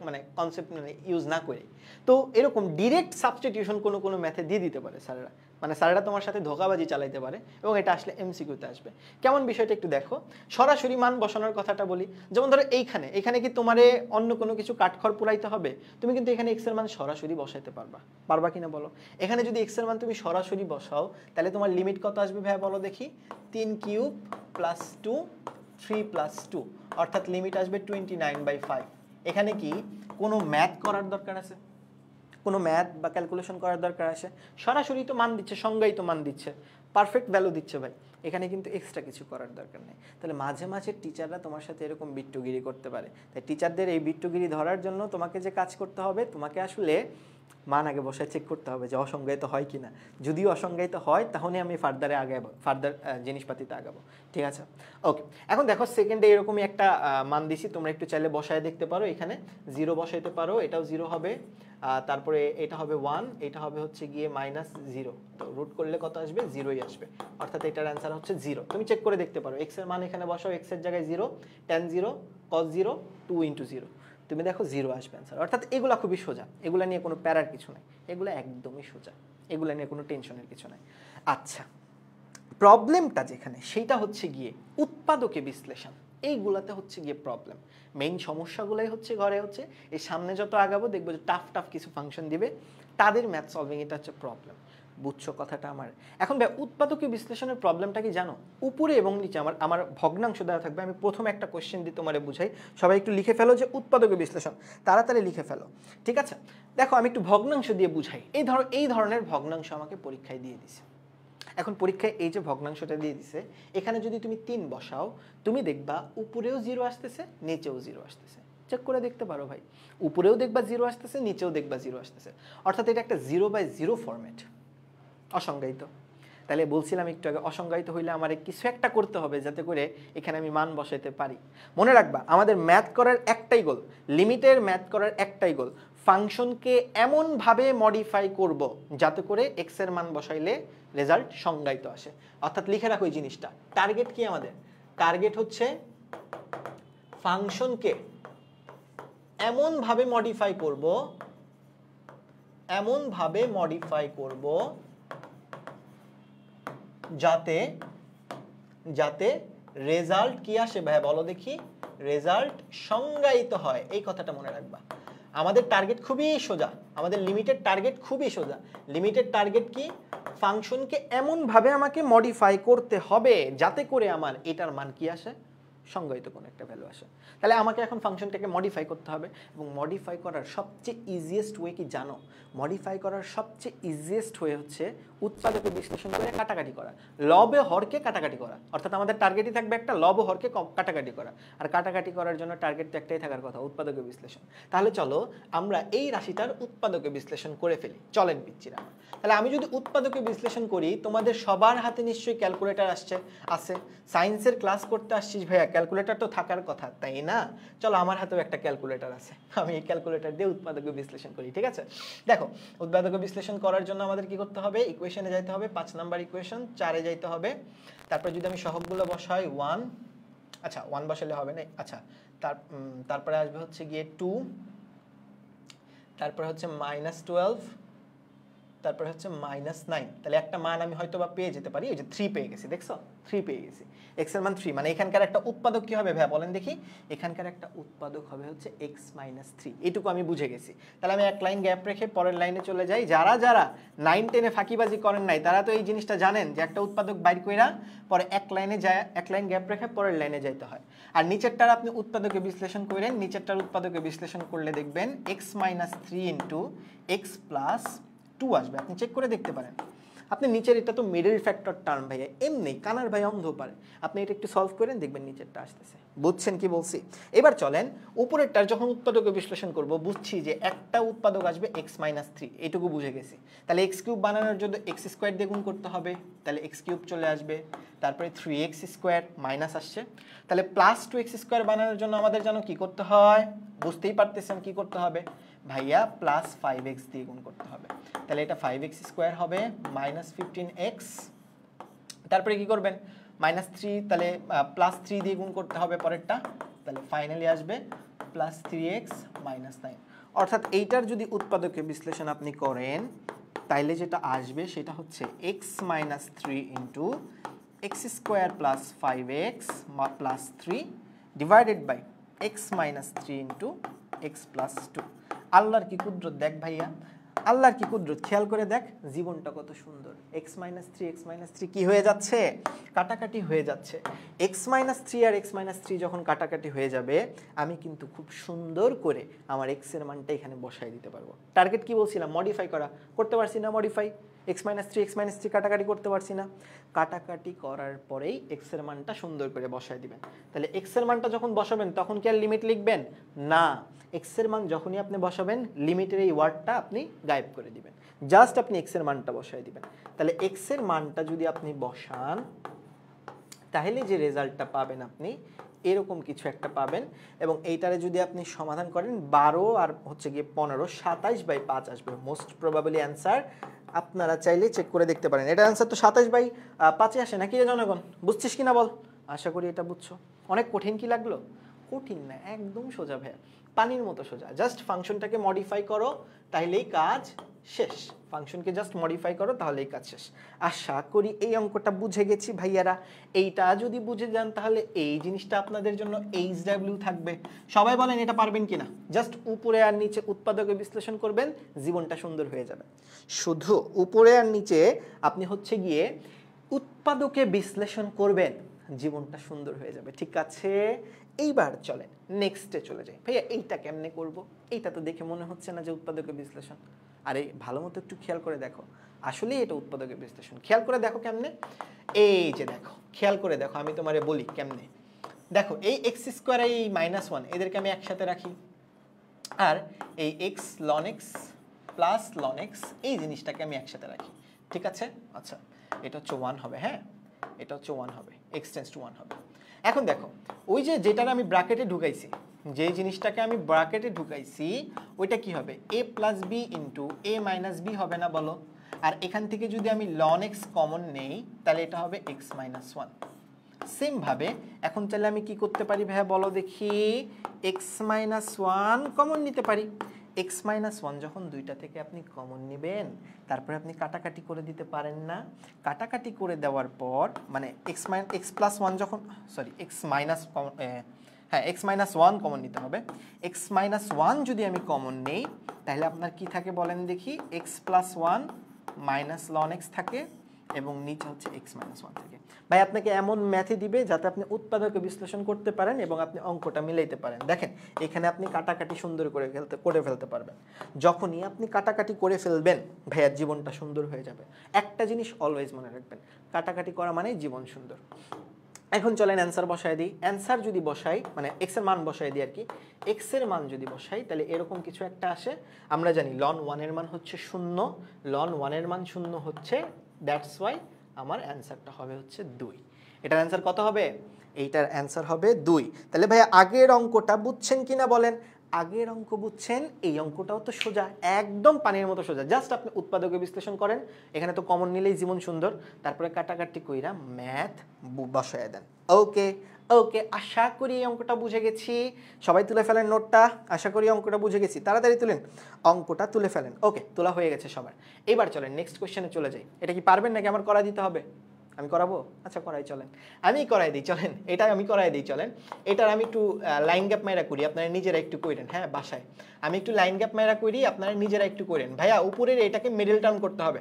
[SPEAKER 1] মানে কনসেপ্ট ইউজ না করে। তো এরকম ডিরেক্ট সাবস্টিটিউশন কোনো কোনো ম্যাথে দিয়ে দিতে পারে স্যাররা, মানে স্যাররা তোমার সাথে ধোঁকাবাজি চালাইতে পারে, এবং এটা আসলে এমসিকিউতে আসবে। কেমন বিষয়টা একটু দেখো। সরাসরি মান বসানোর কথাটা বলি, যেমন ধরো এইখানে কি তোমারে অন্য কোনো কিছু কাঠখড় পুরাইতে হবে? তুমি কিন্তু এখানে এক্স এর মান সরাসরি বসাইতে পারবা কিনা বলো? এখানে যদি এক্স এর মান তুমি সরাসরি বসাও তাহলে তোমার লিমিট কত আসবে ভাইয়া বলো দেখি? 3 কিউব প্লাস 2 3 প্লাস 2, অর্থাৎ লিমিট আসবে 29/5। এখানে কি কোনো ম্যাথ করার দরকার আছে? কোনো ম্যাথ বা ক্যালকুলেশন করার দরকার আছে? সরাসরি তো মান দিচ্ছে, সংজ্ঞায়িত মান দিচ্ছে, পারফেক্ট ভ্যালু দিচ্ছে ভাই, এখানে কিন্তু এক্সট্রা কিছু করার দরকার নেই। তাহলে মাঝে মাঝে টিচাররা তোমার সাথে এরকম বিট্টুগিরি করতে পারে। তাই টিচারদের এই বিট্টুগিরি ধরার জন্য তোমাকে যে কাজ করতে হবে, তোমাকে আসলে মান আগে বসায় চেক করতে হবে যে অসংজ্ঞায়িত হয় কিনা। যদি অসংজ্ঞায়িত হয় তাহলে আমি ফার্দার জিনিসপাতিতে আগাবো, ঠিক আছে? ওকে, এখন দেখো সেকেন্ডে এরকমই একটা মান দিছি, তোমরা একটু চাইলে বসায় দেখতে পারো। এখানে 0 বসাইতে পারো, এটাও 0 হবে, তারপরে এটা হবে 1, এটা হবে হচ্ছে গিয়ে -0। তো রুট করলে কত আসবে? 0ই আসবে, অর্থাৎ এটার অ্যান্সার হচ্ছে 0। তুমি চেক করে দেখতে পারো, এক্স এর মান এখানে বসাও, এক্স এর জায়গায় 0, tan 0 cos 0 2 × 0, তুমি দেখো 0 আসবে অ্যান্সার। অর্থাৎ এগুলা খুবই সোজা, এগুলা নিয়ে কোনো প্যারার কিছু নাই, এগুলো একদমই সোজা, এগুলা নিয়ে কোনো টেনশনের কিছু নাই। আচ্ছা, প্রবলেমটা যেখানে সেইটা হচ্ছে গিয়ে উৎপাদকে বিশ্লেষণ, এইগুলাতে হচ্ছে গিয়ে প্রবলেম। মেইন সমস্যাগুলাই হচ্ছে ঘরে হচ্ছে এই সামনে যত আগাবো দেখবো যে টাফ কিছু ফাংশন দিবে, তাদের ম্যাথ সলভিং, এটা হচ্ছে প্রবলেম। বুঝছো কথাটা আমার? এখন ভাই উৎপাদকীয় বিশ্লেষণের প্রবলেমটা কি জানো? উপরে এবং নিচে আমার ভগ্নাংশ দেওয়া থাকবে। আমি প্রথমে একটা কোশ্চেন দিয়ে তোমারে বুঝাই, সবাই একটু লিখে ফেলো যে উৎপাদকীয় বিশ্লেষণ, তাড়াতাড়ি লিখে ফেলো, ঠিক আছে? দেখো আমি একটু ভগ্নাংশ দিয়ে বুঝাই। এই ধরনের ভগ্নাংশ আমাকে পরীক্ষায় দিয়ে দিছে। এখন পরীক্ষায় এই যে ভগ্নাংশটা দিয়ে দিছে, এখানে যদি তুমি 3 বসাও, তুমি দেখবা উপরেও 0 আসতেছে, নিচেও 0 আসতেছে। চেক করে দেখতে পারো ভাই, উপরেও দেখবা 0 আসতেছে, নিচেও দেখবা 0 আসতেছে, অর্থাৎ এটা একটা 0/0 ফরম্যাট, অসংজ্ঞায়িত। তাহলে বলছিলাম একটু আগে, অসংজ্ঞায়িত হইলে আমার কিছু একটা করতে হবে যাতে করে এখানে আমি মান বসাইতে পারি। মনে রাখবা আমাদের ম্যাথ করার একটাই গোল, লিমিটের ম্যাথ করার একটাই গোল, ফাংশনকে এমনভাবে মডিফাই করব যাতে করে এক্স এর মান বসাইলে রেজাল্ট সংজ্ঞায়িত আসে। অর্থাৎ লিখে রাখো এই জিনিসটা, টার্গেট কি আমাদের? টার্গেট হচ্ছে ফাংশনকে এমন ভাবে মডিফাই করব যাতে রেজাল্ট কি আসে ভাই বলো দেখি, রেজাল্ট সংজ্ঞায়িত হয়। এই কথাটা মনে রাখবা। আমাদের টার্গেট খুবই সোজা, আমাদের লিমিটেড টার্গেট খুবই সোজা। লিমিটেড টার্গেট কি, ফাংশনকে এমন ভাবে আমাকে মডিফাই করতে হবে যাতে করে আমার এটার মান কি আসে, সংজ্ঞায়িত কোনো একটা ভ্যালু আসে। তাহলে আমাকে এখন ফাংশনটাকে মডিফাই করতে হবে, এবং মডিফাই করার সবচেয়ে ইজিয়েস্ট ওয়ে কি জানো? মডিফাই করার সবচেয়ে ইজিয়েস্ট ওয়ে হচ্ছে উৎপাদকে বিশ্লেষণ করে কাটাকাটি করা, লবে হরকে কাটাকাটি করা। অর্থাৎ আমাদের টার্গেটই থাকবে একটা, লব হরকে কাটাকাটি করা। আর কাটাকাটি করার জন্য টার্গেট তো একটাই থাকার কথা, উৎপাদকে বিশ্লেষণ। তাহলে চলো আমরা এই রাশিটার উৎপাদকে বিশ্লেষণ করে ফেলি, চলেন পিচ্চিরা। তাহলে আমি যদি উৎপাদকে বিশ্লেষণ করি, তোমাদের সবার হাতে নিশ্চয়ই ক্যালকুলেটর আছে। সায়েন্সের ক্লাস করতে আসছিস ভাইয়া, ক্যালকুলেটর তো থাকার কথা, তাই না? চলো আমার হাতেও একটা ক্যালকুলেটর আছে, আমি এই ক্যালকুলেটর দিয়ে উৎপাদকে বিশ্লেষণ করি, ঠিক আছে? দেখো, উৎপাদকে বিশ্লেষণ করার জন্য আমাদের কি করতে হবে? ইকুয়েশনে যাইতে হবে, 5 নাম্বার ইকুয়েশন, 4-এ যাইতে হবে। তারপর যদি আমি সহগগুলো বসাই 1, আচ্ছা 1 বসালে হবে না, আচ্ছা তারপরে আসবে হচ্ছে গিয়ে 2, তারপরে হচ্ছে -12, তারপরে হচ্ছে -9। তাহলে একটা মান আমি হয়তো বা পেয়ে যেতে পারি, ওই যে 3 পেয়ে গেছি, দেখছো 3 পেয়ে গেছি, x এর মান 3। মানে এখানকার একটা উৎপাদক কি হবে ভাইয়া বলেন দেখি? এখানকার একটা উৎপাদক হবে হচ্ছে x - 3। এইটুকু আমি বুঝে গেছি। তাহলে আমি এক লাইন গ্যাপ রেখে পরের লাইনে চলে যাই। যারা 9 10-এ ফাঁকিবাজি করেন নাই তারা তো এই জিনিসটা জানেন যে একটা উৎপাদক বাইর কইরা পরে এক লাইন গ্যাপ রেখে পরের লাইনে যাইতে হয়। আর নিচেরটার আপনি উৎপাদকে বিশ্লেষণ করেন, নিচেরটার উৎপাদকে বিশ্লেষণ করলে দেখবেন x - 3 * x + 2 আসবে। আপনি চেক করে দেখতে পারেন। আপনি নিচের এটা তো মিডল ফ্যাক্টর টার্ম ভাইয়া, এমনি কানার ভাই অন্ধ পারে, আপনি এটা একটু সলভ করেন, দেখবেন নিচেরটা আসতেছে। বুঝছেন কি বলছি? এবার চলেন উপরেরটার যখন উৎপাদকে বিশ্লেষণ করব, বুঝছি যে একটা উৎপাদক আসবে x - 3, এইটুকু বুঝে গেছি। তাহলে x³ বানানোর জন্য x² দিয়ে গুণ করতে হবে, তাহলে x³ চলে আসবে। তারপরে 3x² মাইনাস আসছে, তাহলে +2x² বানানোর জন্য আমাদের জানো কি করতে হয়? বুঝতেই পারতেছেন কি করতে হবে ভাইয়া, +5x দিয়ে গুণ করতে হবে। তাহলে এটা 5x² হবে, -15x। তারপরে কি করবেন? -3, তাহলে +3 দিয়ে গুণ করতে হবে পরেরটা, তাহলে ফাইনালি আসবে +3x - 9। অর্থাৎ এইটার যদি উৎপাদকে বিশ্লেষণ আপনি করেন, তাইলে যেটা আসবে সেটা হচ্ছে x - 3 * x² + 5x + 3 divided by x - 3 * x + 2। আল্লাহর কি কুদরত দেখ ভাইয়া, আল্লাহর কি কুদরত, খেয়াল করে দেখ জীবনটা কত সুন্দর। x - 3 কি হয়ে যাচ্ছে? কাটাকাটি হয়ে যাচ্ছে। x - 3 আর x - 3 যখন কাটাকাটি হয়ে যাবে, আমি কিন্তু খুব সুন্দর করে আমার x এর মানটা এখানে বসাই দিতে পারবো। টার্গেট কি বলছিলাম? মডিফাই করা, করতে পারছি না মডিফাই। x - 3 কাটাকাটি করতে পারছি না, কাটাকাটি করার পরেই x এর মানটা সুন্দর করে বসায় দিবেন। তাহলে x এর মানটা যখন বসাবেন তখন কি আর লিমিট লিখবেন না? x এর মান যখনই আপনি বসাবেন, লিমিটের এই ওয়ার্ডটা আপনি গায়েব করে দিবেন, জাস্ট আপনি x এর মানটা বসায় দিবেন। তাহলে x এর মানটা যদি আপনি বসান, তাহলে যে রেজাল্টটা পাবেন আপনি এরকম কিছু একটা পাবেন। এবং এইটারে যদি আপনি সমাধান করেন, 12 আর হচ্ছে গিয়ে 15, 27/5 আসবে মোস্ট প্রবাবলি অ্যান্সার। আপনারা চাইলে চেক করে দেখতে পারেন। এটা অ্যান্সার তো 27/5 আসে নাকি রে জনগণ? বুঝছিস কিনা বল? আশা করি এটা বুঝছো। অনেক কঠিন কি লাগলো? কঠিন না, একদম সোজা ভাইয়া, পানির মতো সোজা। জাস্ট ফাংশনটাকে মডিফাই করো, তাহলেই কাজ শেষ। ফাংশনকে জাস্ট মডিফাই করো, তাহলেই কাজ শেষ। আশা করি এই অঙ্কটা বুঝে গেছি ভাইয়ারা। এইটা যদি বুঝে যান তাহলে এই জিনিসটা আপনাদের জন্য HW থাকবে। সবাই বলেন এটা পারবেন কিনা? জাস্ট উপরে আর নিচে উৎপাদকে বিশ্লেষণ করবেন, জীবনটা সুন্দর হয়ে যাবে। শুধু উপরে আর নিচে আপনি হচ্ছে গিয়ে উৎপাদকে বিশ্লেষণ করবেন, জীবনটা সুন্দর হয়ে যাবে। ঠিক আছে, এইবার চলেন নেক্সটে চলে যাই। ভাইয়া এইটা কেমনে করব? এইটা তো দেখে মনে হচ্ছে না যে উৎপাদকে বিশ্লেষণ। আরে ভালো মতো একটু খেয়াল করে দেখো, আসলেই এটা উৎপাদকে বিশ্লেষণ। খেয়াল করে দেখো কেমনে, এই যে দেখো, খেয়াল করে দেখো, আমি তোমারে বলি কেমনে। দেখো এই x² এই -1 এদেরকে আমি একসাথে রাখি, আর এই x ln x plus ln x এই জিনিসটাকে আমি একসাথে রাখি, ঠিক আছে? আচ্ছা, এটা হচ্ছে 1 হবে, হ্যাঁ এটা হচ্ছে 1 হবে, x টেন্ডস টু 1 হবে। এখন দেখো ওই যে যেটার আমি ব্র্যাকেটে ঢুকাইছি, যে জিনিসটাকে আমি ব্র্যাকেটে ঢুকাইছি ওইটা কি হবে? a + b * a - b হবে না বলো? আর এখান থেকে যদি আমি ln x কমন নেই, তাহলে এটা হবে x - 1। সেম ভাবে এখন চাইলে আমি কি করতে পারি ভাইয়া বলো দেখি, x মাইনাস ওয়ান কমন নিতে পারি। x মাইনাস ওয়ান যখন দুইটা থেকে আপনি কমন নেবেন তারপরে আপনি কাটাকাটি করে দিতে পারেন না? কাটাকাটি করে দেওয়ার পর মানে x প্লাস ওয়ান যখন x মাইনাস হ্যাঁ x মাইনাস ওয়ান কমন নিতে হবে। x মাইনাস ওয়ান যদি আমি কমন নেই তাহলে আপনার কি থাকে বলেন দেখি, x plus one minus loan x থাকে এবং নিচে হচ্ছে x মাইনাস ওয়ান থাকে। ভাই আপনাকে এমন ম্যাথে দিবে যাতে আপনি উৎপাদকে বিশ্লেষণ করতে পারেন এবং আপনি অঙ্কটা মিলাইতে পারেন। দেখেন এখানে আপনি কাটাকাটি সুন্দর করে ফেলতে পারবেন। যখনই আপনি কাটাকাটি করে ফেলবেন ভাইয়ার জীবনটা সুন্দর হয়ে যাবে। একটা জিনিস অলওয়েজ মনে রাখবেন, কাটাকাটি করা মানেই জীবন সুন্দর। এখন চলেন অ্যান্সার বসায় দিই। অ্যান্সার যদি বসাই মানে x এর মান বসায় দিই আর কি, x এর মান যদি বসাই তাহলে এরকম কিছু একটা আসে। আমরা জানি লন 1 এর মান হচ্ছে 0, লন 1 এর মান 0 হচ্ছে, দ্যাটস ওয়াই আমার অ্যান্সারটা হবে হচ্ছে 2। এটার অ্যান্সার কত হবে? এইটার অ্যান্সার হবে 2। তাহলে ভাই আগের অঙ্কটা বুঝছেন কিনা বলেন? আগের অঙ্ক বুঝছেন, এই অঙ্কটাও তো সোজা, একদম পানির মতো সোজা। জাস্ট আপনি উৎপাদকে বিশ্লেষণ করেন, এখানে তো কমন নিলেই জীবন সুন্দর, তারপরে কাটাকাটি কইরা ম্যাথ বসায় দেন। ওকে ওকে, আশা করি এই অঙ্কটা বুঝে গেছি। সবাই তুলে ফেলেন নোটটা, আশা করি অঙ্কটা বুঝে গেছি। তাড়াতাড়ি তুলেন, অঙ্কটা তুলে ফেলেন। ওকে, তোলা হয়ে গেছে সবার। এবার চলেন নেক্সট কোশ্চেনে চলে যাই। এটা কি পারবেন নাকি আমার করা দিতে হবে? আমি করাবো? আচ্ছা করাই, চলেন আমি করাই দিই, চলেন এটা আমি করাই দিই। চলেন এটার আমি একটু লাইন গ্যাপ মাইরা করি, আপনারা নিজেরা একটু করেন। হ্যাঁ বাসায় আমি একটু লাইন গ্যাপ মাইরা করি, আপনারা নিজেরা একটু করেন। ভাইয়া উপরের এটাকে মিডল টার্ম করতে হবে,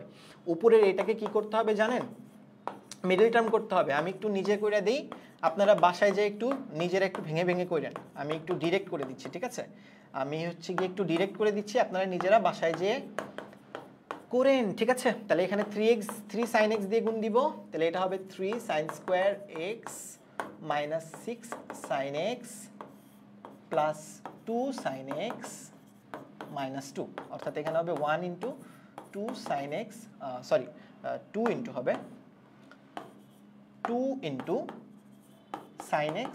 [SPEAKER 1] উপরের এটাকে কি করতে হবে জানেন? মিডল টার্ম করতে হবে। আমি একটু নিজে করে দিই, আপনারা বাসায় যে একটু নিজেরা একটু ভেঙে ভেঙে করেন। আমি একটু ডিরেক্ট করে দিচ্ছি, ঠিক আছে? আমি হচ্ছে গিয়ে একটু ডিরেক্ট করে দিচ্ছি, আপনারা নিজেরা বাসায় যেয়ে করেন, ঠিক আছে? তাহলে এখানে 3 sin x দিয়ে গুণ দিব, তাহলে এটা হবে 3 sin square x minus 6 sin x plus 2 sin x minus 2, অর্থাৎ এখানে হবে 1 into 2 sin x, sorry 2 into হবে 2 ইন্টু sin x,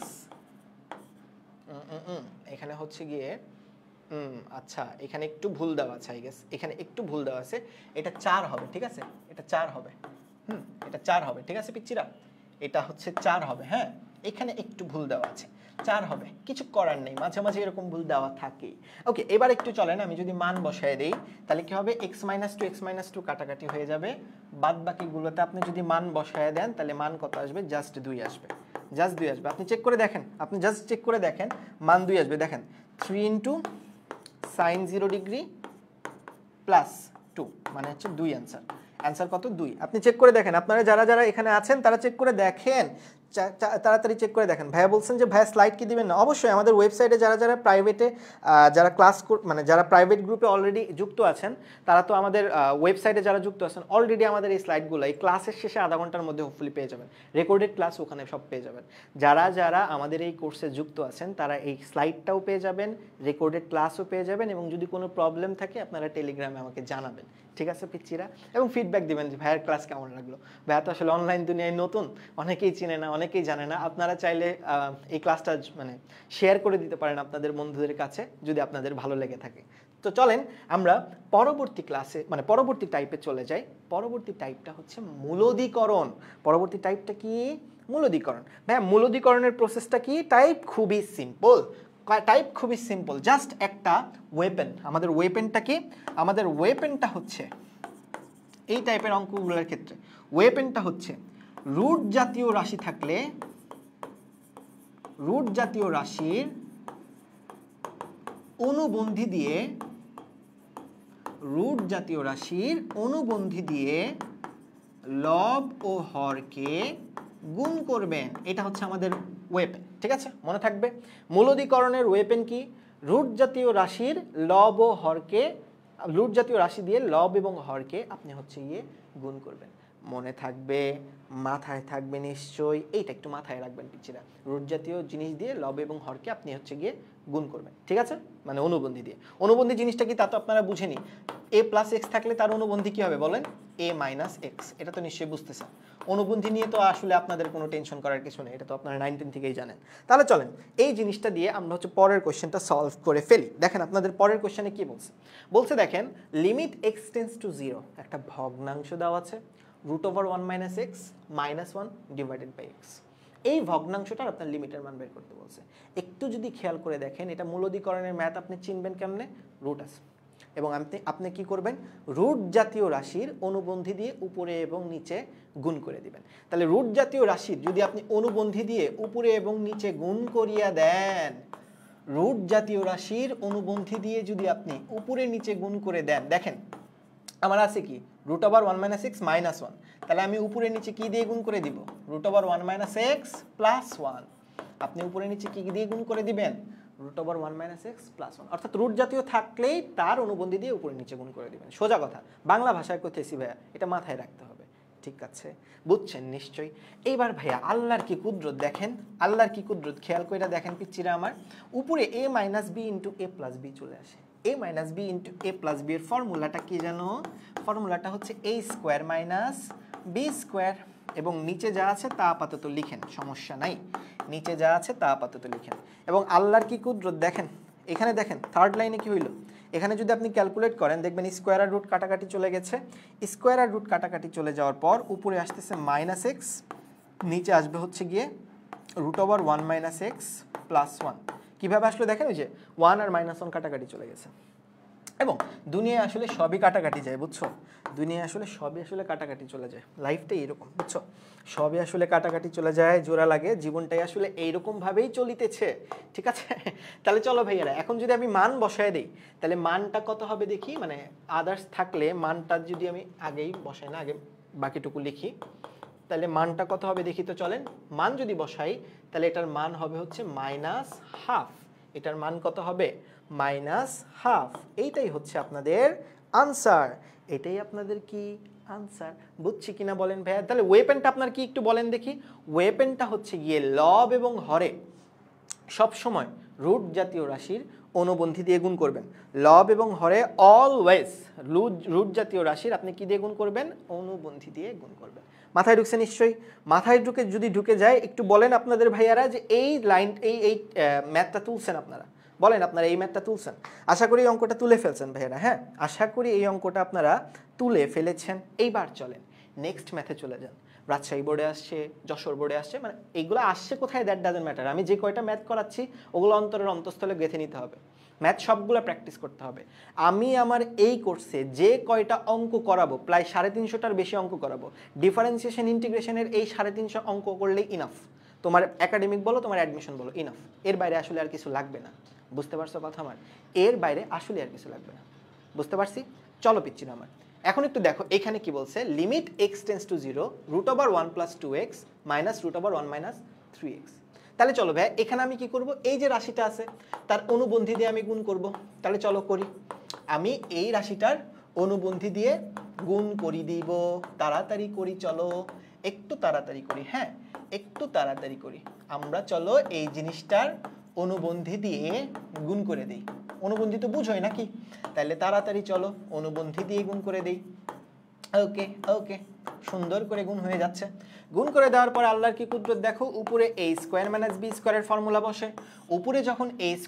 [SPEAKER 1] এখানে হচ্ছে গিয়ে আচ্ছা এখানে একটু ভুল দেওয়া আছে, আই গেস এখানে একটু ভুল দেওয়া আছে, এটা 4 হবে, ঠিক আছে? এটা 4 হবে, এটা 4 হবে, ঠিক আছে পিচ্চিরা? এটা হচ্ছে 4 হবে। হ্যাঁ এখানে একটু ভুল দেওয়া আছে, 4 হবে, কিছু করার নেই, মাঝে মাঝে এরকম ভুল দেওয়া থাকে। ওকে, এবার একটু চলেন আমি যদি মান বসায় দেই তাহলে কি হবে, x মাইনাস 2 কাটাকাটি হয়ে যাবে, বাদ বাকিগুলোতে আপনি যদি মান বসায় দেন তাহলে মান কত আসবে? জাস্ট 2 আসবে, জাস্ট 2 আসবে। আপনি চেক করে দেখেন, আপনি জাস্ট চেক করে দেখেন, মান 2 আসবে। দেখেন 3 ইন্টু sin 0 ডিগ্রি প্লাস 2 মানে হচ্ছে 2 অ্যান্সার। অ্যান্সার কত? 2। আপনি চেক করে দেখেন, আপনারা যারা যারা এখানে আছেন তারা চেক করে দেখেন, তাড়াতাড়ি চেক করে দেখেন। ভাইয়া বলছেন যে ভাইয়া স্লাইড কি দিবেন না? অবশ্যই আমাদের ওয়েবসাইটে যারা যারা প্রাইভেটে যারা ক্লাস মানে যারা প্রাইভেট গ্রুপে অলরেডি যুক্ত আছেন তারা তো আমাদের ওয়েবসাইটে যারা যুক্ত আছেন অলরেডি আমাদের এই স্লাইডগুলো এই ক্লাসের শেষে আধা ঘন্টার মধ্যে হোপফুলি পেয়ে যাবেন। রেকর্ডেড ক্লাস ওখানে সব পেয়ে যাবেন। যারা যারা আমাদের এই কোর্সে যুক্ত আছেন তারা এই স্লাইডটাও পেয়ে যাবেন, রেকর্ডেড ক্লাসও পেয়ে যাবেন, এবং যদি কোনো প্রবলেম থাকে আপনারা টেলিগ্রামে আমাকে জানাবেন, ঠিক আছে পিচ্চিরা? এবং ফিডব্যাক দিবেন যে ভাইয়ের ক্লাস কেমন লাগলো। ভাইয়া তো আসলে অনলাইন দুনিয়ায় নতুন, অনেকেই চিনে না, অনেকেই জানে না। আপনারা চাইলে এই ক্লাসটা মানে শেয়ার করে দিতে পারেন আপনাদের বন্ধুদের কাছে যদি আপনাদের ভালো লেগে থাকে। তো চলেন আমরা পরবর্তী ক্লাসে মানে পরবর্তী টাইপে চলে যাই। পরবর্তী টাইপটা হচ্ছে মূলদীকরণ। পরবর্তী টাইপটা কি? মূলদীকরণ। ভাইয়া মূলদীকরণের প্রসেসটা কি? টাইপ খুবই সিম্পল, টাইপ খুবই সিম্পল, জাস্ট একটা ওয়েপেন। আমাদের ওয়েপেনটা কি? আমাদের ওয়েপেনটা হচ্ছে এই টাইপের অঙ্কগুলোর ক্ষেত্রে ওয়েপেনটা হচ্ছে রুট জাতীয় রাশি থাকলে রুট জাতীয় রাশির অনুবন্ধী দিয়ে রুট জাতীয় রাশির অনুবন্ধী দিয়ে লব ও হরকে গুণ করবেন। এটা হচ্ছে আমাদের ওয়েপেন, ঠিক আছে? মনে থাকবে মূলদীকরণের ওয়েপেন কি? রুট জাতীয় রাশির লব ও হরকে, রুট জাতীয় রাশি দিয়ে লব এবং হরকে আপনি হচ্ছে গিয়ে গুণ করবেন। মনে থাকবে, মাথায় থাকবে নিশ্চয়ই, এইটা একটু মাথায় রাখবেন পিচ্চিরা। রুট জাতীয় জিনিস দিয়ে লব এবং হরকে আপনি হচ্ছে গিয়ে গুণ করবেন, ঠিক আছে? মানে অনুবন্ধী দিয়ে। অনুবন্ধী জিনিসটা কি তা তো আপনারা বুঝেনি। a প্লাস এক্স থাকলে তার অনুবন্ধী কি হবে বলেন? a minus x. এটা তো নিশ্চয়ই বুঝতেছেন। অনুবন্ধী নিয়ে তো আসলে আপনাদের কোনো টেনশন করার কিছু নেই, এটা তো আপনারা 9-10 থেকেই জানেন। তাহলে চলেন এই জিনিসটা দিয়ে আমরা হচ্ছে পরের কোশ্চেনটা সলভ করে ফেলি। দেখেন আপনাদের পরের কোশ্চেনে কি বলছে? বলছে দেখেন লিমিট এক্স টেন্ডস টু 0, একটা ভগ্নাংশ দেওয়া আছে, √1 - x -1 ডিভাইডেড বাই x। এই ভগ্নাংশটার আপনার লিমিটের মান বের করতে বলছে। একটু যদি খেয়াল করে দেখেন, এটা মূলদীকরণের ম্যাথ আপনি চিনবেন কেমনে, রুট আছে, এবং আপনি কি করবেন, রুট জাতীয় রাশির অনুবন্ধী দিয়ে উপরে এবং নিচে গুণ করে দিবেন। তাহলে রুট জাতীয় রাশির যদি আপনি অনুবন্ধী দিয়ে উপরে এবং নিচে গুণ করিয়া দেন, রুট জাতীয় রাশির অনুবন্ধী দিয়ে যদি আপনি উপরে নিচে গুণ করে দেন, দেখেন আমার আছে কি রুট ওভার 1 - x - 1, তাহলে আমি উপরে নিচে কি দিয়ে গুণ করে দিব, রুট ওভার 1 - x + 1। আপনি উপরে নিচে কি দিয়ে গুণ করে দিবেন, রুট ওভার 1 - x + 1, অর্থাৎ রুট জাতীয় থাকলেই তার অনুবন্ধী দিয়ে উপরে নিচে গুণ করে দিবেন। সোজা কথা, বাংলা ভাষায় কইতেছি ভাইয়া, এটা মাথায় রাখতে হবে। ঠিক আছে, বুঝছেন নিশ্চয়ই। এইবার ভাইয়া আল্লাহর কি কুদরত দেখেন, আল্লাহর কি কুদরত খেয়াল করে দেখেন পিচ্চিরা আমার, উপরে a - b * a + b চলে আসে। a - b * a + b এর ফর্মুলাটা কি জানো, ফর্মুলাটা হচ্ছে a² - b², এবং নিচে যা আছে তা আপাতত লিখেন, সমস্যা নাই, নিচে যা আছে তা আপাতত লিখেন। এবং আল্লাহর কি কুদরত দেখেন, এখানে দেখেন থার্ড লাইনে কি হইল, এখানে যদি আপনি ক্যালকুলেট করেন দেখবেন স্কোয়ার আর রুট কাটাকাটি চলে গেছে, স্কোয়ার আর রুট কাটাকাটি চলে যাওয়ার পর উপরে আসতেছে -x, নিচে আসবে হচ্ছে গিয়ে রুট ওভার 1 - x + 1। কীভাবে আসলে দেখেন, ওই যে 1 আর -1 কাটাকাটি চলে গেছে। এবং দুনিয়ায় আসলে সবই কাটাকাটি যায়, বুঝছো, দুনিয়ায় আসলে সবই আসলে কাটাকাটি চলে যায়, লাইফটাই এরকম, বুঝছো, সবই আসলে কাটাকাটি চলে যায়, জোড়া লাগে, জীবনটাই আসলে এইরকমভাবেই চলিতেছে। ঠিক আছে, তাহলে চলো ভাইয়ারা, এখন যদি আমি মান বসায় দিই, তাহলে মানটা কত হবে দেখি, মানে আদার্স থাকলে মানটা যদি আমি আগেই বসাই না, আগে বাকিটুকু লিখি, তাহলে মানটা কত হবে দেখি তো চলেন। মান যদি বসাই তাহলে এটার মান হবে হচ্ছে -½ এটার মান কত হবে, -½ এইটাই হচ্ছে আপনাদের আনসার, এটাই আপনাদের কি আনসার, বুঝছি কিনা বলেন ভাইয়া। তাহলে ওয়েপেনটা আপনার কি একটু বলেন দেখি, ওয়েপেনটা হচ্ছে গিয়ে লব এবং হরে সব সময় রুট জাতীয় রাশির অনুবন্ধী দিয়ে গুণ করবেন, লব এবং হরে অলওয়েজ রুট জাতীয় রাশির আপনি কি দিয়ে গুণ করবেন, অনুবন্ধী দিয়ে গুণ করবেন। মাথায় ঢুকছে নিশ্চয়ই, মাথায় যদি ঢুকে যায় একটু বলেন আপনাদের ভাইয়ারা যে এই লাইন এই ম্যাথটা তুলছেন আপনারা, বলেন আপনারা এই ম্যাথটা তুলছেন, আশা করি এই অঙ্কটা তুলে ফেলছেন ভাইয়ারা, হ্যাঁ আশা করি এই অঙ্কটা আপনারা তুলে ফেলেছেন। এইবার চলেন নেক্সট ম্যাথে চলে যান। রাজশাহী বোর্ডে আসছে, যশোর বোর্ডে আসছে, মানে এইগুলো আসছে কোথায় দ্যাট ডাজন্ট ম্যাটার, আমি যে কয়টা ম্যাথ করাচ্ছি ওগুলো অন্তরের অন্তঃস্থলে গেঁথে নিতে হবে, ম্যাথ সবগুলো প্র্যাকটিস করতে হবে। আমি আমার এই কোর্সে যে কয়টা অঙ্ক করাবো, প্রায় 350টার বেশি অঙ্ক করাবো, ডিফারেন্সিয়েশন ইন্টিগ্রেশনের এই 350 অঙ্ক করলেই ইনাফ, তোমার একাডেমিক বলো তোমার অ্যাডমিশন বলো ইনাফ, এর বাইরে আসলে আর কিছু লাগবে না, বুঝতে পারছো কথা আমার, এর বাইরে আসলে আর কিছু লাগবে না, বুঝতে পারছি। চলো পিচ্ছি না আমার, এখন একটু দেখো এখানে কি বলছে, limit x tends to 0 root over 1 + 2x minus root over 1 - 3x। তাহলে চলো ভাই এখানে আমি কি করব, এই যে রাশিটা আছে তার অনুবন্ধী দিয়ে আমি গুণ করব, তাহলে চলো করি, আমি এই রাশিটার অনুবন্ধী দিয়ে গুণ করি দিব, তাড়াতাড়ি করি, চলো একটু তাড়াতাড়ি করি, হ্যাঁ একটু তাড়াতাড়ি করি আমরা, চলো এই জিনিসটার অনুবন্ধী দিয়ে গুণ করে দেই, অনুবন্ধী তো বুঝোই নাকি, তাহলে তাড়াতাড়ি চলো অনুবন্ধী দিয়ে গুণ করে দেই। ওকে ওকে, সুন্দর করে গুণ হয়ে যাচ্ছে। গুণ করে দেওয়ার পর আল্লাহর কি কুদরত দেখো, উপরে a² - b² এর ফর্মুলা বসে, উপরে যখন a²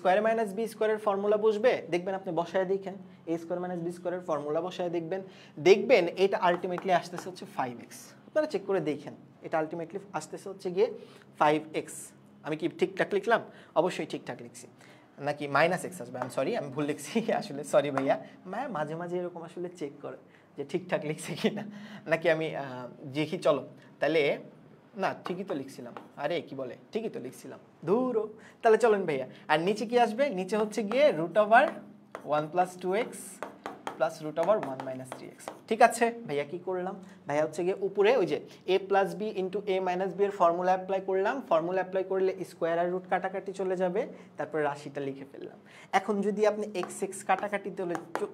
[SPEAKER 1] - b² এর ফর্মুলা বসবে দেখবেন, আপনি বসায় দেখেন a² - b² এর ফর্মুলা বসায় দেখবেন, দেখবেন এটা আলটিমেটলি আসতেছে হচ্ছে 5x, আপনারা চেক করে দেখেন, এটা আলটিমেটলি আসতেছে হচ্ছে গিয়ে 5x। আমি কি ঠিকঠাক লিখলাম, অবশ্যই ঠিকঠাক লিখছি নাকি -x আসবে, আমি সরি আমি ভুল লিখছি আসলে, সরি ভাইয়া, মাঝে মাঝে এরকম আসলে চেক করে যে ঠিকঠাক লিখছে কি না, নাকি আমি দেখি, চলো তাহলে না ঠিকই তো লিখছিলাম, আরে কি বলে ঠিকই তো লিখছিলাম ধুরো, তাহলে চলেন ভাইয়া, আর নিচে কি আসবে, নিচে হচ্ছে গিয়ে root over 1 + 2x plus root over 1 - 3x। ঠিক আছে ভাইয়া, কি করলাম ভাইয়া, হচ্ছে গিয়ে উপরে ওই যে a + b * a - b এর ফর্মুলা অ্যাপ্লাই করলাম, ফর্মুলা অ্যাপ্লাই করলে স্কোয়ার আর রুট কাটাকাটি চলে যাবে, তারপরে রাশিটা লিখে ফেললাম। এখন যদি আপনি x কাটাকাটি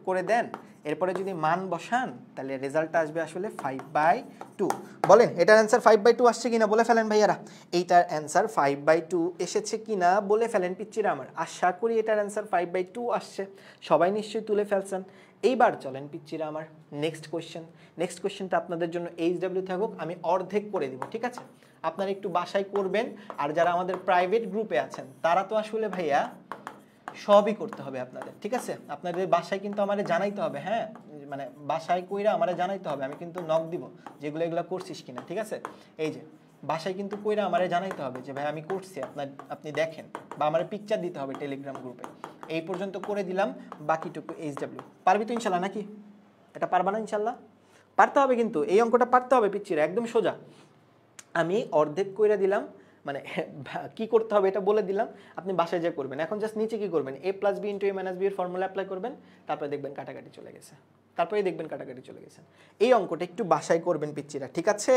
[SPEAKER 1] করে দেন, এরপরে যদি মান বসান, তাহলে রেজাল্টটা আসবে আসলে 5/2। বলেন এটার অ্যান্সার 5/2 আসছে কিনা বলে ফেলেন ভাইয়ারা, এইটার অ্যান্সার 5/2 এসেছে কিনা বলে ফেলেন পিচ্চিরা আমার, আশা করি এটার অ্যান্সার 5/2 আসছে, সবাই নিশ্চয়ই তুলে ফেলছেন। এইবার চলেন পিচ্চিরা আমার নেক্সট কোয়েশ্চেনটা আপনাদের জন্য HW থাকুক, আমি অর্ধেক করে দিব, ঠিক আছে, আপনারা একটু বাসায় করবেন, আর যারা আমাদের প্রাইভেট গ্রুপে আছেন তারা তো আসলে ভাইয়া সবই করতে হবে আপনাদের, ঠিক আছে, আপনাদের বাসায় কিন্তু আমারে জানাইতে হবে, হ্যাঁ মানে বাসায় কইরা আমারে জানাইতে হবে, আমি কিন্তু নক দিব যেগুলো এগুলো করছিস কিনা, ঠিক আছে। এই যে বাসায় কিন্তু কইরা আমারে জানাইতে হবে যে ভাই আমি করছি, আপনি দেখেন, বা আমারে পিকচার দিতে হবে টেলিগ্রাম গ্রুপে। এই পর্যন্ত করে দিলাম, বাকিটুকু এইচডব্লিউ। পারবি তো ইনশাল্লাহ নাকি? এটা পারবা না ইনশাল্লাহ? পারতে হবে কিন্তু, এই অঙ্কটা পারতে হবে পিচ্চিরা, একদম সোজা। আমি অর্ধেক কইরা দিলাম, মানে কি করতে হবে এটা বলে দিলাম, আপনি বাসায় যা করবেন। এখন জাস্ট নিচে কি করবেন, a plus B into a minus B এর ফর্মুলা অ্যাপ্লাই করবেন, তারপরে দেখবেন কাটাকাটি চলে গেছে, তারপরে দেখবেন কাটাকাটি চলে গেছে। এই অঙ্কটা একটু বাসায় করবেন পিচ্চিরা, ঠিক আছে?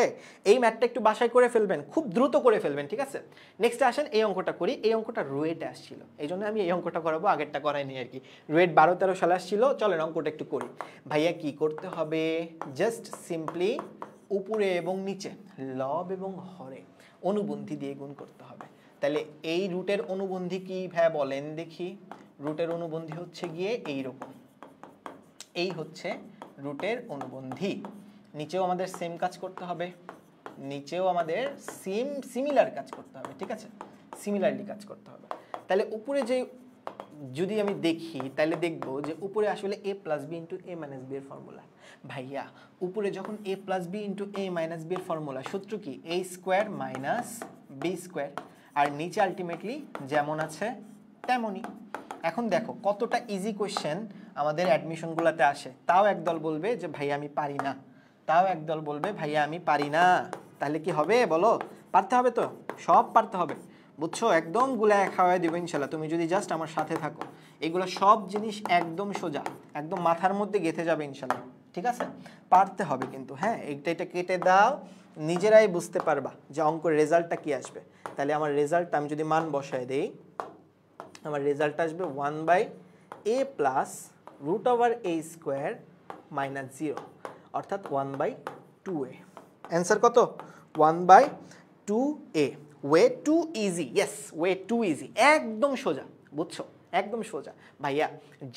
[SPEAKER 1] এই ম্যাথটা একটু বাসায় করে ফেলবেন, খুব দ্রুত করে ফেলবেন, ঠিক আছে? নেক্সটে আসেন এই অঙ্কটা করি। এই অঙ্কটা রুয়েটে আসছিল, এই জন্য আমি এই অঙ্কটা করাবো, আগেরটা করাইনি আর কি। রুয়েট 12-13 সালে আসছিল। চলেন অঙ্কটা একটু করি। ভাইয়া কি করতে হবে, জাস্ট সিম্পলি উপরে এবং নিচে লব এবং হরে অনুবন্ধী দিয়ে গুণ করতে হবে। তাহলে এই রুটের অনুবন্ধী কি ভাই বলেন দেখি? রুটের অনুবন্ধী হচ্ছে গিয়ে এইরকম, এই হচ্ছে রুটের অনুবন্ধী। নিচেও আমাদের সেম কাজ করতে হবে, নিচেও আমাদের সিমিলার কাজ করতে হবে, ঠিক আছে? সিমিলারলি কাজ করতে হবে। তাহলে উপরে যে যদি আমি দেখি তাহলে দেখবো যে উপরে আসলে a plus B into A minus B এর ফর্মুলা। ভাইয়া উপরে যখন a plus B into A minus B এর ফর্মুলা, সূত্র কি? a square minus B square. আর নিচে আলটিমেটলি যেমন আছে তেমনই। এখন দেখো কতটা ইজি কোয়েশ্চেন আমাদের অ্যাডমিশনগুলোতে আসে। তাও একদল বলবে যে ভাইয়া আমি পারি না, তাও একদল বলবে ভাইয়া আমি পারি না। তাহলে কি হবে বলো? পারতে হবে তো, সব পারতে হবে, বুঝছো? একদম গুলায় খাওয়াই দেবো ইনশাল্লাহ, তুমি যদি জাস্ট আমার সাথে থাকো। এগুলো সব জিনিস একদম সোজা, একদম মাথার মধ্যে গেঁথে যাবে ইনশাল্লাহ, ঠিক আছে? পারতে হবে কিন্তু, হ্যাঁ? এটা কেটে দাও, নিজেরাই বুঝতে পারবা যে অঙ্কের রেজাল্টটা কি আসবে। তাহলে আমার রেজাল্টটা আমি যদি মান বসায় দেই, আমার রেজাল্ট আসবে 1/a plus root over a square minus 0, অর্থাৎ 1/2a। অ্যান্সার কত? 1/2a। Way too easy, yes, way too easy, একদম সোজা, বুঝছো? একদম সোজা। ভাইয়া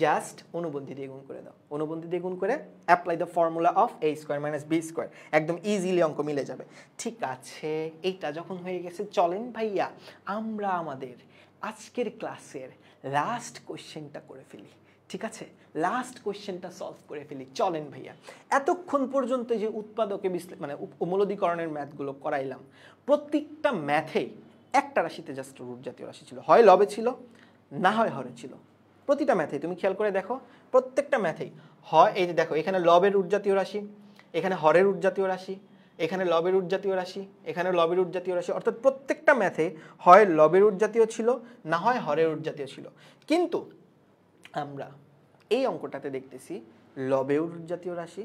[SPEAKER 1] জাস্ট অনুবন্ধী দিয়ে গুণ করে দাও, অনুবন্ধী দিয়ে গুণ করে apply the formula of a square minus B square, একদম ইজিলি অঙ্ক মিলে যাবে। ঠিক আছে, এইটা যখন হয়ে গেছে, চলেন ভাইয়া আমরা আমাদের আজকের ক্লাসের লাস্ট কোশ্চেনটা করে ফেলি, ঠিক আছে? লাস্ট কোশ্চেনটা সলভ করে ফেলি, চলেন ভাইয়া। এতক্ষণ পর্যন্ত যে উৎপাদকে মানে মূলদীকরণের ম্যাথগুলো করাইলাম, প্রত্যেকটা ম্যাথেই একটা রাশিতে জাস্ট রুট জাতীয় রাশি ছিল, হয় লবে ছিল, না হয় হরে ছিল। প্রতিটা ম্যাথেই তুমি খেয়াল করে দেখো, প্রত্যেকটা ম্যাথেই হয়, এই যে দেখো এখানে লবের রুট জাতীয় রাশি, এখানে হরের রুট জাতীয় রাশি, এখানে লবের রুট জাতীয় রাশি, এখানে লবের রুট জাতীয় রাশি, অর্থাৎ প্রত্যেকটা ম্যাথে হয় লবের রুট জাতীয় ছিল, না হয় হরের রুট জাতীয় ছিল। কিন্তু আমরা এই অঙ্কটাতে দেখতেছি লবের রুট জাতীয় রাশি,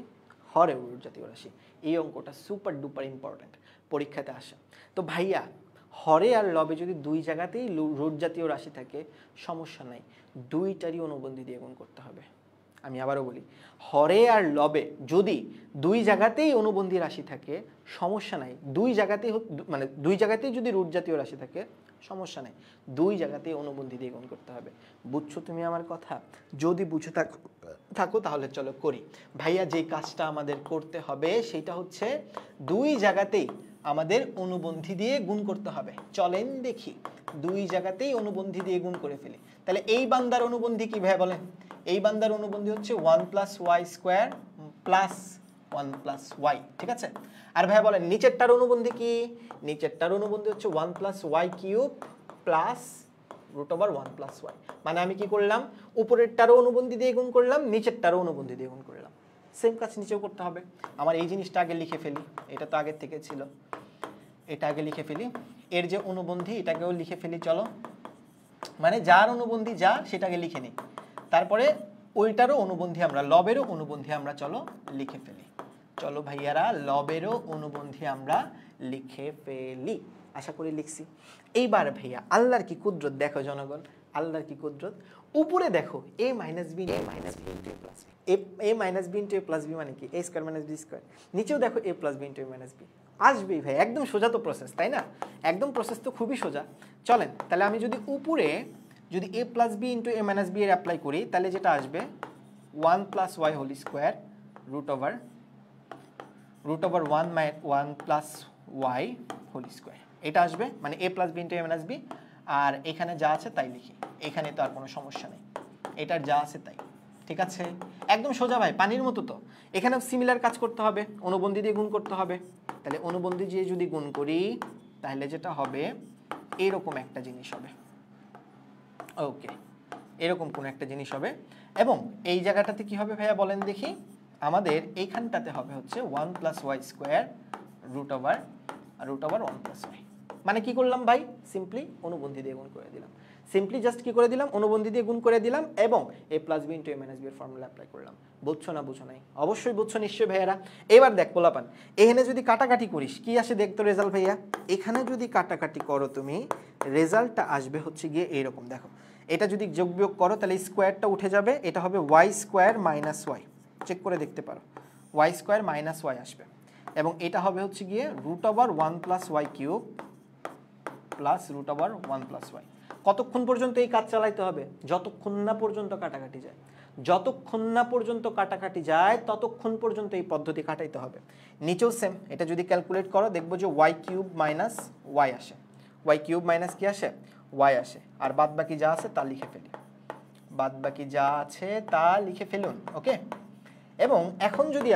[SPEAKER 1] হরের রুট জাতীয় রাশি। এই অঙ্কটা সুপার ডুপার ইম্পর্ট্যান্ট, পরীক্ষাতে আসে। তো ভাইয়া হরে আর লবে যদি দুই জায়গাতেই রুট জাতীয় রাশি থাকে, সমস্যা নাই, দুইটারই অনুবন্ধী দিয়ে গুণ করতে হবে। আমি আবারও বলি, হরে আর লবে যদি দুই জায়গাতেই অনুবন্ধী রাশি থাকে, সমস্যা নাই, দুই জায়গাতেই মানে দুই জায়গাতেই যদি রুট জাতীয় রাশি থাকে, সমস্যা নেই, দুই জায়গাতেই অনুবন্ধী দিয়ে গুণ করতে হবে। বুঝছো তুমি আমার কথা? যদি বুঝে থাকো তাহলে চলো করি। ভাইয়া যে কাজটা আমাদের করতে হবে সেটা হচ্ছে দুই জায়গাতেই আমাদের অনুবন্ধী দিয়ে গুণ করতে হবে। চলেন দেখি, দুই জায়গাতেই অনুবন্ধী দিয়ে গুণ করে ফেলি। তাহলে এই বান্দার অনুবন্ধী কি ভাই বলেন? এই বান্দার অনুবন্ধী হচ্ছে 1 + y স্কোয়ার প্লাস 1 + y, ঠিক আছে? আর ভাই বলেন নিচেরটার অনুবন্ধী কি? নিচেরটার অনুবন্ধী হচ্ছে 1 + y কিউব প্লাস √1 + y। মানে আমি কি করলাম? উপরেরটারও অনুবন্ধী দিয়ে গুণ করলাম, নিচেরটারও অনুবন্ধী দিয়ে গুণ করলাম। সেম কাজ নিচেও করতে হবে। আমার এই জিনিসটা আগে লিখে ফেলি, এটা তো আগের থেকে ছিল, এটা আগে লিখে ফেলি। এর যে অনুবন্ধী এটাকেও লিখে ফেলি, চলো। মানে যার অনুবন্ধী যা সেটাকে লিখে নিই, তারপরে ওইটারও অনুবন্ধী আমরা, লবেরও অনুবন্ধী আমরা চলো লিখে ফেলি। চলো ভাইয়ারা, লবেরও অনুবন্ধী আমরা লিখে ফেলি। আশা করি লিখছি। এইবার ভাইয়া আল্লাহর কি কুদরত দেখো জনগণ, আল্লাহর কি কুদরত। উপরে দেখো a - b a - b * a + b মানে কি? a square - b square. নিচেও দেখো a + b * a - b আসবেই ভাই, একদম সোজা তো প্রসেস, তাই না? একদম প্রসেস তো খুবই সোজা। চলেন তাহলে আমি যদি উপরে যদি a + b * a - b এর অ্যাপ্লাই করি, তাহলে যেটা আসবে 1 + y whole square √1 + y whole square, এটা আসবে। মানে a + b * a - b, আর এখানে যা আছে তাই লিখি, এখানে তো আর কোনো সমস্যা নেই, এটার যা আছে তাই, ঠিক আছে? একদম সোজা ভাই, পানির মতো তো। এখানেও সিমিলার কাজ করতে হবে, অনুবন্ধী দিয়ে গুণ করতে হবে। তাহলে অনুবন্ধী দিয়ে যদি গুণ করি তাহলে যেটা হবে এরকম একটা জিনিস হবে। ওকে, এরকম কোন একটা জিনিস হবে এবং এই জায়গাটাতে কি হবে ভাইয়া বলেন দেখি, আমাদের এইখানটাতে হবে হচ্ছে 1 + y square root over 1 + y। মানে কি করলাম ভাই, সিম্পলি অনুবন্ধী দিয়ে গুণ করে দিলাম, সিম্পলি জাস্ট কি করে দিলাম, অনুবন্ধী দিয়ে গুণ করে দিলাম এবং a + b * a - b এর ফর্মুলা অ্যাপ্লাই করলাম। বুঝছো না বুঝো নাই? অবশ্যই বুঝছো নিশ্চয়ই ভাইয়ারা। এবার দেখ পোলাপান, এখানে যদি কাটাকাটি করিস কি আসে দেখতো রেজাল্ট ভাইয়া, এখানে যদি কাটাকাটি করো তুমি রেজাল্টটা আসবে হচ্ছে গিয়ে এইরকম। দেখো এটা যদি যোগ বিয়োগ করো তাহলে স্কোয়ারটা উঠে যাবে, এটা হবে y square minus y, check করে দেখতে পারো y স্কোয়ার মাইনাস ওয়াই আসবে এবং এটা হবে হচ্ছে গিয়ে √1 + y কিউব প্লাস √1 + y। কতক্ষণ পর্যন্ত এই কাজ চালাইতে হবে? যতক্ষণ না পর্যন্ত কাটাকাটি যায়, যতক্ষণ না পর্যন্ত কাটাকাটি যায় ততক্ষণ পর্যন্ত এই পদ্ধতি কাটাইতে হবে। নিচেও সেম, এটা যদি ক্যালকুলেট করো দেখবো যে y কিউব মাইনাস ওয়াই আসে, y কিউব মাইনাস কি আসে, y আসে, আর বাদ বাকি যা আছে তা লিখে ফেলি, বাদ বাকি যা আছে তা লিখে ফেলুন। ওকে, এবং এখন যদি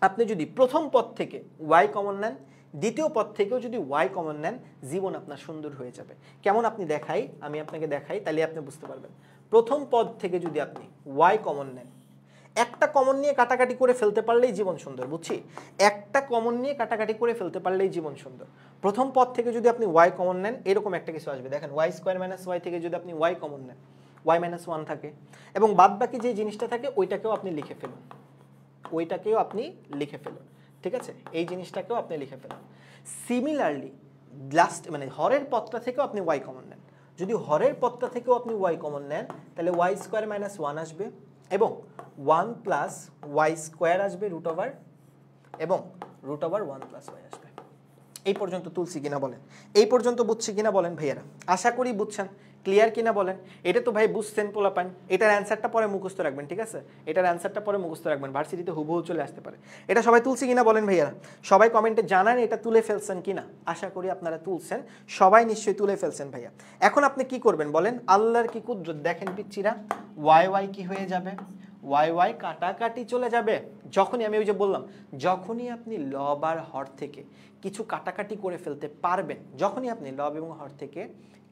[SPEAKER 1] আপনি যদি প্রথম পদ থেকে y কমন নেন, দ্বিতীয় পদ থেকেও যদি y কমন নেন, জীবন আপনার সুন্দর হয়ে যাবে। কেমন আপনি দেখাই, আমি আপনাকে দেখাই তাহলে আপনি বুঝতে পারবেন। প্রথম পদ থেকে যদি আপনি y কমন নেন, একটা কমন নিয়ে কাটাকাটি করে ফেলতে পারলেই জীবন সুন্দর, বুঝছি? একটা কমন নিয়ে কাটাকাটি করে ফেলতে পারলেই জীবন সুন্দর। প্রথম পদ থেকে যদি আপনি y কমন নেন এরকম একটা কিছু আসবে, দেখেন y স্কয়ার মাইনাস ওয়াই থেকে যদি আপনি y কমন নেন y - 1 থাকে এবং বাদ বাকি যে জিনিসটা থাকে ওইটাকেও আপনি লিখে ফেলুন, ওইটাকেও আপনি লিখে ফেলুন, ঠিক আছে? এই জিনিসটাকেও আপনি লিখে ফেলুন। সিমিলারলি লাস্ট মানে হরের পদটা থেকেও আপনি y কমন নেন, যদি হরের পদটা থেকেও আপনি y কমন নেন তাহলে y স্কয়ার মাইনাস 1 আসবে এবং 1 + y স্কয়ার আসবে √ এবং √1 + y আসবে। এই পর্যন্ত তুলছি কিনা বলেন, এই পর্যন্ত বুঝছি কিনা বলেন ভাইয়ারা? আশা করি বুঝছেন, ক্লিয়ার কিনা বলেন? এটা তো ভাই বুঝছেন পোলাপান, এটার অ্যান্সারটা পরে মুখস্থ রাখবেন, ঠিক আছে? এটার অ্যান্সারটা পরে মুখস্থ রাখবেন, ভার্সিটিতে হুবহু চলে আসতে পারে। এটা সবাই তুলছি কিনা বলেন ভাইয়ারা? সবাই কমেন্টে জানান এটা তুলে ফেলছেন কিনা। আশা করি আপনারা তুলছেন, সবাই নিশ্চয়ই তুলে ফেলছেন ভাইয়া। এখন আপনি কি করবেন বলেন? আল্লাহর কি কুদরত দেখেন পিচ্চিরা, y কি হয়ে যাবে, y কাটাকাটি চলে যাবে। যখনই আমি ওই যে বললাম, যখনই আপনি লব আর হর থেকে কিছু কাটাকাটি করে ফেলতে পারবেন, যখনই আপনি লব এবং হর থেকে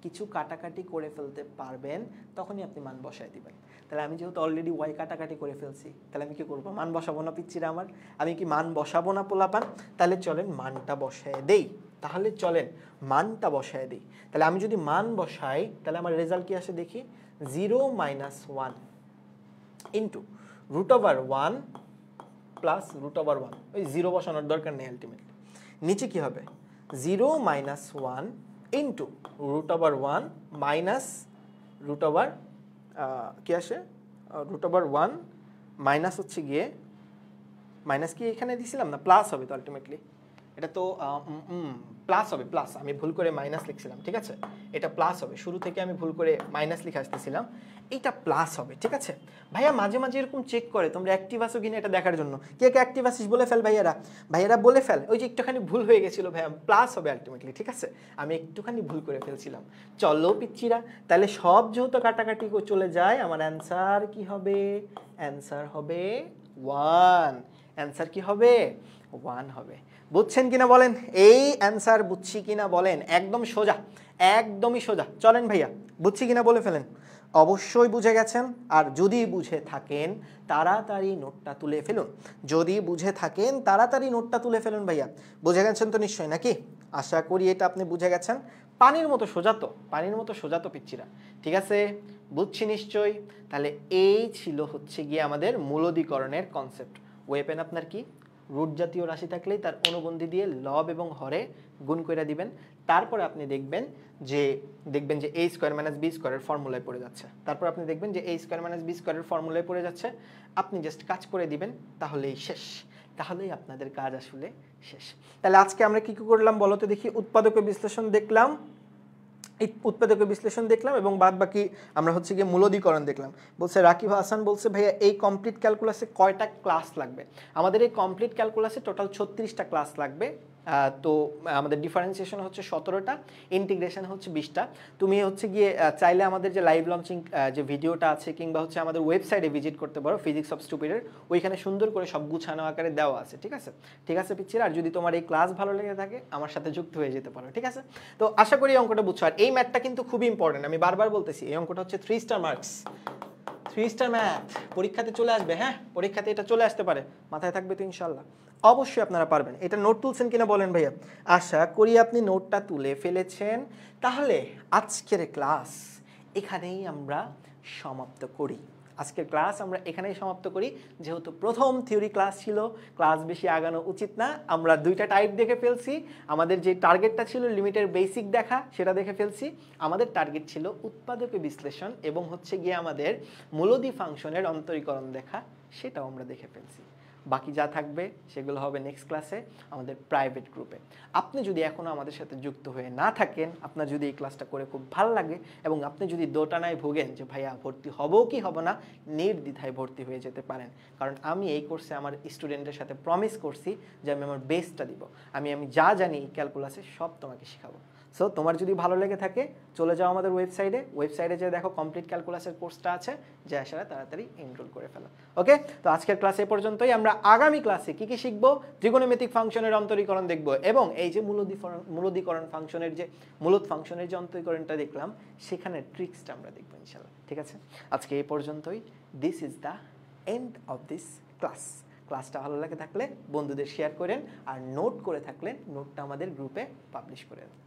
[SPEAKER 1] কিছু কাটাকাটি করে ফেলতে পারবেন তখনই আপনি মান বসায় দিবেন। তাহলে আমি যেহেতু অলরেডি y কাটাকাটি করে ফেলছি, তাহলে আমি কি করবো? মান বসাবো না পিচ্চিরা আমার? আমি কি মান বসাবো না পোলাপান? তাহলে চলেন মানটা বসায় দেই, তাহলে চলেন মানটা বসায় দিই। তাহলে আমি যদি মান বসাই তাহলে আমার রেজাল্ট কি আসে দেখি, 0 - 1 ইন্টু √1 প্লাস √1, ওই 0 বসানোর দরকার নেই আলটিমেটলি। নিচে কি হবে, 0 - 1 ইন্টু √1 মাইনাস কি আসে, √1 মাইনাস হচ্ছে গিয়ে মাইনাস কি এখানে দিছিলাম না, প্লাস হবে তো আলটিমেটলি, এটা তো প্লাস হবে, প্লাস আমি ভুল করে মাইনাস লিখছিলাম, ঠিক আছে? এটা প্লাস হবে, শুরু থেকে আমি ভুল করে মাইনাস লিখে আসতেছিলাম, এইটা প্লাস হবে, ঠিক আছে? ভাইয়া মাঝে মাঝে এরকম চেক করে তোমরা অ্যাক্টিভ আসো কিনা এটা দেখার জন্য। কে কে অ্যাক্টিভ আসিস বলে ফেল ভাইয়ারা বলে ফেল, ওই যে একটুখানি ভুল হয়ে গেছিলো ভাইয়া, প্লাস হবে আলটিমেটলি, ঠিক আছে? আমি একটুখানি ভুল করে ফেলছিলাম। চলো পিচ্চিরা, তাহলে সব যেহেতু কাটাকাটি চলে যায়, আমার অ্যান্সার কি হবে? অ্যান্সার হবে 1। অ্যান্সার কি হবে? 1 হবে। বুঝছেন কিনা বলেন? এই অ্যান্সার বুঝছি কিনা বলেন? একদম সোজা, একদমই সোজা। চলেন ভাইয়া, বুঝছি কিনা বলে ফেলেন। অবশ্যই বুঝে গেছেন, আর যদি বুঝে থাকেন তাড়াতাড়ি নোটটা তুলে ফেলুন, যদি বুঝে থাকেন তাড়াতাড়ি নোটটা তুলে ফেলুন ভাইয়া। বুঝে গেছেন তো নিশ্চয়ই, নাকি? আশা করি এটা আপনি বুঝে গেছেন। পানির মতো সোজা তো, পানির মতো সোজা তো পিচ্চিরা, ঠিক আছে? বুঝছি নিশ্চয়ই। তাহলে এই ছিল হচ্ছে গিয়ে আমাদের মূলদীকরণের কনসেপ্ট। ওয়েপেন আপনার কি, রুট জাতীয় রাশি থাকলেই তার অনুবন্ধী দিয়ে লব এবং হরে গুণ করে দিবেন। তারপরে আপনি দেখবেন যে a স্কয়ার মাইনাস বি স্কয়ারের ফর্মুলায় পড়ে যাচ্ছে। তারপর আপনি দেখবেন যে a স্কয়ার মাইনাস বি স্কয়ারের ফর্মুলায় পড়ে যাচ্ছে, আপনি জাস্ট কাজ করে দিবেন, তাহলেই শেষ, তাহলেই আপনাদের কাজ আসলে শেষ। তাহলে আজকে আমরা কি কি করলাম বলো তো দেখি? উৎপাদক বিশ্লেষণ দেখলাম, উৎপাদক বিশ্লেষণ দেখলাম এবং বাদ বাকি আমরা হচ্ছে গিয়ে মূলদীকরণ দেখলাম। বলছে রাকিব হাসান বলছে ভাইয়া এই কমপ্লিট ক্যালকুলাসে কয়টা ক্লাস লাগবে? আমাদের এই কমপ্লিট ক্যালকুলাসে টোটাল 36টা ক্লাস লাগবে। তো আমাদের ডিফারেন্সিয়েশন হচ্ছে 17টা, ইন্টিগ্রেশন হচ্ছে 20টা। তুমি হচ্ছে গিয়ে চাইলে আমাদের যে লাইভ লঞ্চিং যে ভিডিওটা আছে কিংবা হচ্ছে আমাদের ওয়েবসাইটে ভিজিট করতে পারো, ফিজিক্স অফ স্টুপিডের, ওইখানে সুন্দর করে সব গুছানো আকারে দেওয়া আছে। ঠিক আছে, ঠিক আছে পিচ্ছিরা, আর যদি তোমার এই ক্লাস ভালো লেগে থাকে আমার সাথে যুক্ত হয়ে যেতে পারো। ঠিক আছে, তো আশা করি এই অঙ্কটা বুঝছো। আর এই ম্যাথটা কিন্তু খুবই ইম্পর্টেন্ট, আমি বারবার বলতেছি, এই অঙ্কটা হচ্ছে 3 স্টার মার্কস, 3 স্টার ম্যাথ, পরীক্ষাতে চলে আসবে। হ্যাঁ, পরীক্ষাতে এটা চলে আসতে পারে, মাথায় থাকবে তো ইনশাল্লাহ। অবশ্যই আপনারা পারবেন। এটা নোট তুলছেন কিনা বলেন ভাইয়া? আশা করি আপনি নোটটা তুলে ফেলেছেন। তাহলে আজকের ক্লাস এখানেই আমরা সমাপ্ত করি। আজকের ক্লাস আমরা এখানেই সমাপ্ত করি, যেহেতু প্রথম থিওরি ক্লাস ছিল, ক্লাস বেশি আগানো উচিত না। আমরা দুইটা টাইপ দেখে ফেলছি, আমাদের যে টার্গেটটা ছিল লিমিটের বেসিক দেখা সেটা দেখে ফেলছি, আমাদের টার্গেট ছিল উৎপাদকে বিশ্লেষণ এবং হচ্ছে গিয়ে আমাদের মূলদী ফাংশনের অন্তরীকরণ দেখা, সেটাও আমরা দেখে ফেলছি। বাকি যা থাকবে সেগুলো হবে নেক্সট ক্লাসে আমাদের প্রাইভেট গ্রুপে। আপনি যদি এখনও আমাদের সাথে যুক্ত হয়ে না থাকেন, আপনার যদি এই ক্লাসটা করে খুব ভালো লাগে এবং আপনি যদি দোটানায় ভোগেন যে ভাইয়া ভর্তি হবো কি হব না, নির্দ্বিধায় ভর্তি হয়ে যেতে পারেন। কারণ আমি এই কোর্সে আমার স্টুডেন্টের সাথে প্রমিস করছি যে আমি আমার বেস্টটা দিব, আমি যা জানি ক্যালকুলাসে সব তোমাকে শেখাবো। সো তোমার যদি ভালো লেগে থাকে চলে যাও আমাদের ওয়েবসাইটে যে দেখো কমপ্লিট ক্যালকুলাসের কোর্সটা আছে, যে আসারা তাড়াতাড়ি এনরোল করে ফেলো। ওকে, তো আজকের ক্লাস এ পর্যন্তই। আমরা আগামী ক্লাসে কি কি শিখবো, ত্রিকোণমিতিক ফাংশনের অন্তরীকরণ দেখব এবং এই যে মূলদীকরণ ফাংশনের যে মূলত ফাংশনের যে অন্তরীকরণটা দেখলাম সেখানে ট্রিক্সটা আমরা দেখবো ইনশাআল্লাহ। ঠিক আছে, আজকে এই পর্যন্তই। This is the end of this class. ক্লাসটা ভালো লাগে থাকলে বন্ধুদের শেয়ার করেন, আর নোট করে থাকলে নোটটা আমাদের গ্রুপে পাবলিশ করে দেন।